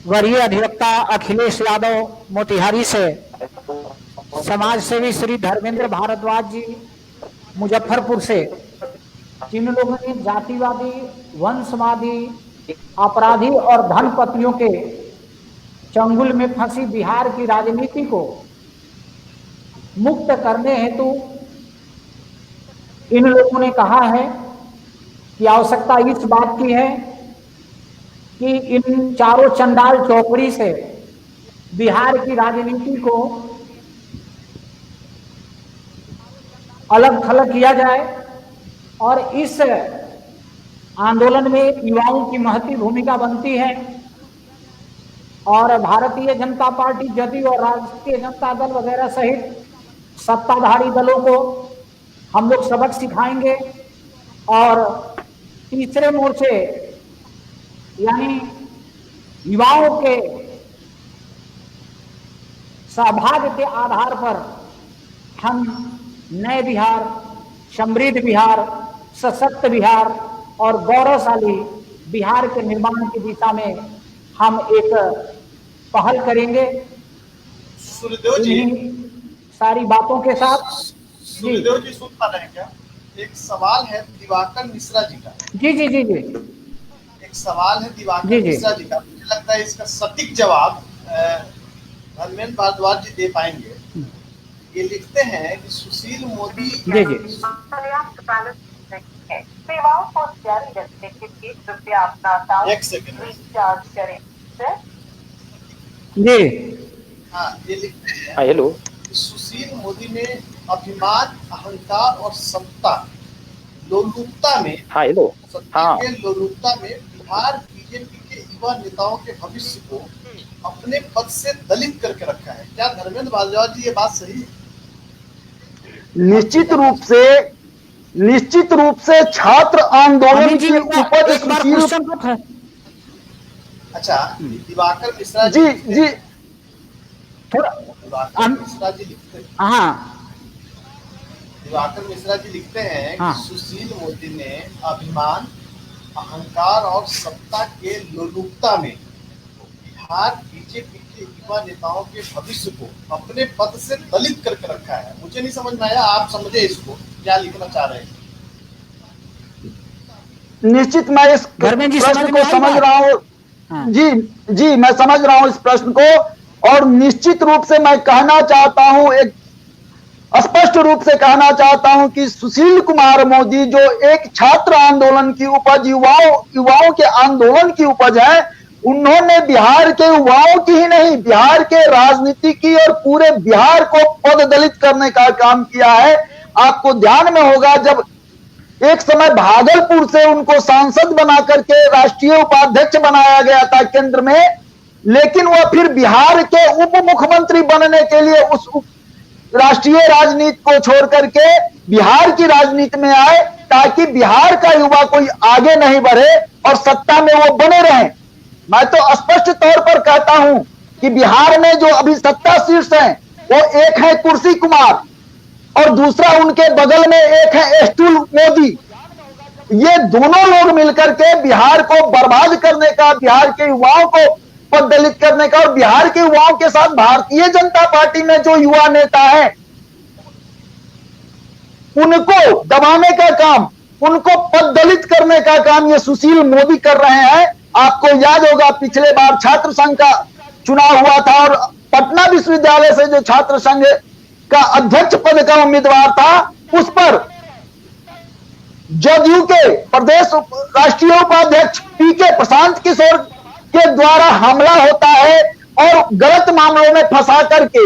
वरीय अधिवक्ता अखिलेश यादव मोतिहारी से, समाज सेवी श्री धर्मेंद्र भारद्वाज जी मुजफ्फरपुर से, जिन लोगों ने जातिवादी, वंशवादी, अपराधी और धनपतियों के चंगुल में फंसी बिहार की राजनीति को मुक्त करने हेतु इन लोगों ने कहा है कि आवश्यकता इस बात की है कि इन चारों चंडाल चौकड़ी से बिहार की राजनीति को अलग थलग किया जाए और इस आंदोलन में युवाओं की महती भूमिका बनती है। और भारतीय जनता पार्टी, जदयू और राष्ट्रीय जनता दल वगैरह सहित सत्ताधारी दलों को हम लोग सबक सिखाएंगे। और तीसरे मोर्चे यानी युवाओं के सहभागिता के आधार पर हम नए बिहार, समृद्ध बिहार, सशक्त बिहार और गौरवशाली बिहार के निर्माण की दिशा में हम एक पहल करेंगे। सूर्यदेव जी, सारी बातों के साथ सूर्यदेव जी सुन पा रहे हैं क्या? एक सवाल है दिवाकर मिश्रा जी का। जी जी जी जी। एक सवाल है दिवाकर मिश्रा जी का, मुझे लगता है इसका सटीक जवाब धर्मेंद्र भारद्वाज जी दे पाएंगे। ये लिखते हैं कि सुशील मोदी सेवाओं को जारी रखने के लिए कृपया अपना अकाउंट रिचार्ज करें सर। जी हाँ, ये लिखते हैं हेलो, सुशील मोदी ने अभिमान, अहंकार और समता लोलुपता में लोलुपता में बिहार बीजेपी के युवा नेताओं के भविष्य को अपने पद से दलित करके रखा है। क्या धर्मेंद्र भारद्वाज जी ये बात सही है? निश्चित रूप से छात्र आंदोलन की उपज सुशील। अच्छा, दिवाकर मिश्रा जी जी थोड़ा मिश्रा जी लिखते हैं, हाँ, दिवाकर मिश्रा जी लिखते हैं हाँ। कि सुशील मोदी ने अभिमान, अहंकार और सत्ता के लोलुपता में बिहार बीजेपी के युवा नेताओं के भविष्य को अपने पद से दलित करके रखा है। मुझे नहीं समझ में आया, आप समझे इसको क्या लिखना चाह रहे हैं? निश्चित मैं इस प्रश्न को समझ रहा हूँ। हाँ। जी मैं समझ रहा हूँ इस प्रश्न को, और निश्चित रूप से मैं कहना चाहता हूँ, एक स्पष्ट रूप से कहना चाहता हूं कि सुशील कुमार मोदी जो एक छात्र आंदोलन की उपज, युवाओं के आंदोलन की उपज है, उन्होंने बिहार के युवाओं की ही नहीं, बिहार के राजनीति की और पूरे बिहार को पद दलित करने का काम किया है। आपको ध्यान में होगा जब एक समय भागलपुर से उनको सांसद बना करके राष्ट्रीय उपाध्यक्ष बनाया गया था केंद्र में, लेकिन वह फिर बिहार के उप मुख्यमंत्री बनने के लिए उस राष्ट्रीय राजनीति को छोड़ करके बिहार की राजनीति में आए, ताकि बिहार का युवा कोई आगे नहीं बढ़े और सत्ता में वो बने रहें। मैं तो स्पष्ट तौर पर कहता हूं कि बिहार में जो अभी सत्ता शीर्ष है, वो एक है कुर्सी कुमार और दूसरा उनके बगल में एक है स्टूल मोदी। ये दोनों लोग मिलकर के बिहार को बर्बाद करने का, बिहार के युवाओं को पद दलित करने का, और बिहार के युवाओं के साथ भारतीय जनता पार्टी में जो युवा नेता है उनको दबाने का काम, उनको पद दलित करने का काम ये सुशील मोदी कर रहे हैं। आपको याद होगा पिछले बार छात्र संघ का चुनाव हुआ था और पटना विश्वविद्यालय से जो छात्र संघ का अध्यक्ष पद का उम्मीदवार था, उस पर जदयू के प्रदेश राष्ट्रीय उपाध्यक्ष पीके प्रशांत किशोर के द्वारा हमला होता है और गलत मामलों में फंसा करके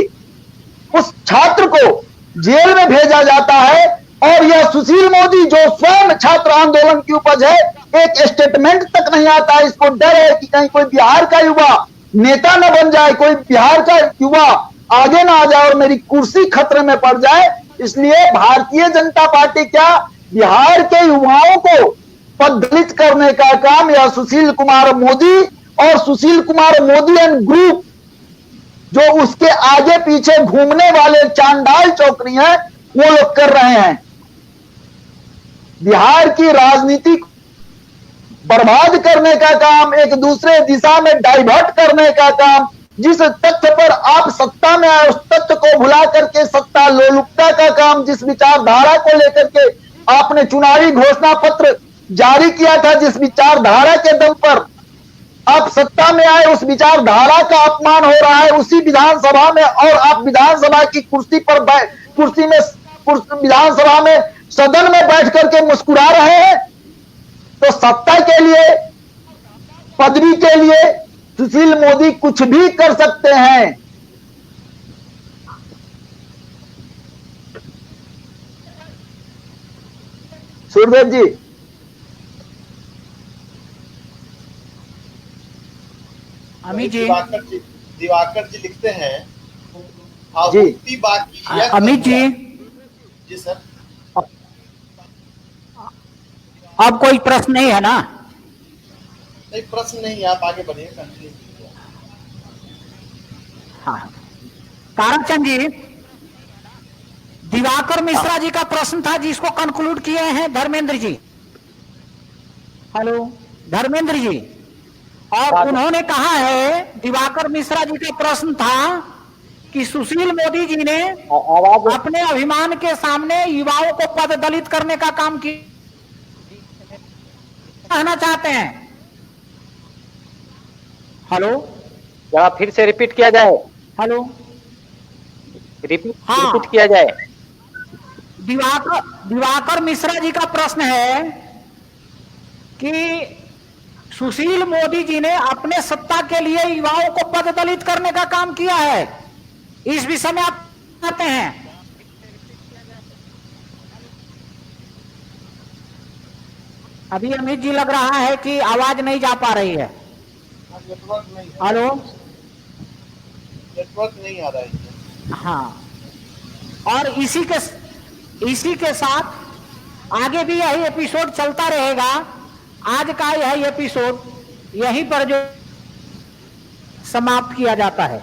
उस छात्र को जेल में भेजा जाता है। और यह सुशील मोदी जो स्वयं छात्र आंदोलन की उपज है, एक स्टेटमेंट तक नहीं आता है। इसको डर है कि कहीं कोई बिहार का युवा नेता न बन जाए, कोई बिहार का युवा आगे ना आ जाए और मेरी कुर्सी खतरे में पड़ जाए। इसलिए भारतीय जनता पार्टी क्या बिहार के युवाओं को पद दलित करने का काम यह सुशील कुमार मोदी और सुशील कुमार मोदी एंड ग्रुप, जो उसके आगे पीछे घूमने वाले चांडाल चौकड़ी हैं, वो लोग कर रहे हैं। बिहार की राजनीति बर्बाद करने का काम, एक दूसरे दिशा में डाइवर्ट करने का काम, जिस तथ्य पर आप सत्ता में आए उस तथ्य को भुला करके सत्ता लोलुपता का काम, जिस विचारधारा को लेकर के आपने चुनावी घोषणा पत्र जारी किया था, जिस विचारधारा के दम पर आप सत्ता में आए, उस विचारधारा का अपमान हो रहा है उसी विधानसभा में, और आप विधानसभा की कुर्सी पर विधानसभा में सदन में बैठ करके मुस्कुरा रहे हैं। तो सत्ता के लिए, पदवी के लिए सुशील मोदी कुछ भी कर सकते हैं। सूर्यदेव जी, अमित जी, दिवाकर जी लिखते हैं आपूर्ति बाकी है। अमित जी सर, अब कोई प्रश्न नहीं है ना? नहीं, प्रश्न नहीं, आप आगे बढ़िए, कंटिन्यू कीजिए। हाँ, ताराचंद जी, दिवाकर मिश्रा जी का प्रश्न था जिसको कंक्लूड किए हैं धर्मेंद्र जी। हेलो धर्मेंद्र जी, और उन्होंने कहा है, दिवाकर मिश्रा जी का प्रश्न था कि सुशील मोदी जी ने अपने अभिमान के सामने युवाओं को पद दलित करने का काम किया, कहना चाहते हैं। हेलो, जरा फिर से रिपीट किया जाए। हेलो, रिपीट किया जाए। दिवाकर मिश्रा जी का प्रश्न है कि सुशील मोदी जी ने अपने सत्ता के लिए युवाओं को पद दलित करने का काम किया है, इस विषय में आप कहते हैं। अभी अमित जी लग रहा है कि आवाज नहीं जा पा रही है। हेलो, नेटवर्क नहीं आ रहा है। हाँ, और इसी के साथ आगे भी यही एपिसोड चलता रहेगा। आज का यह एपिसोड यहीं पर जो समाप्त किया जाता है।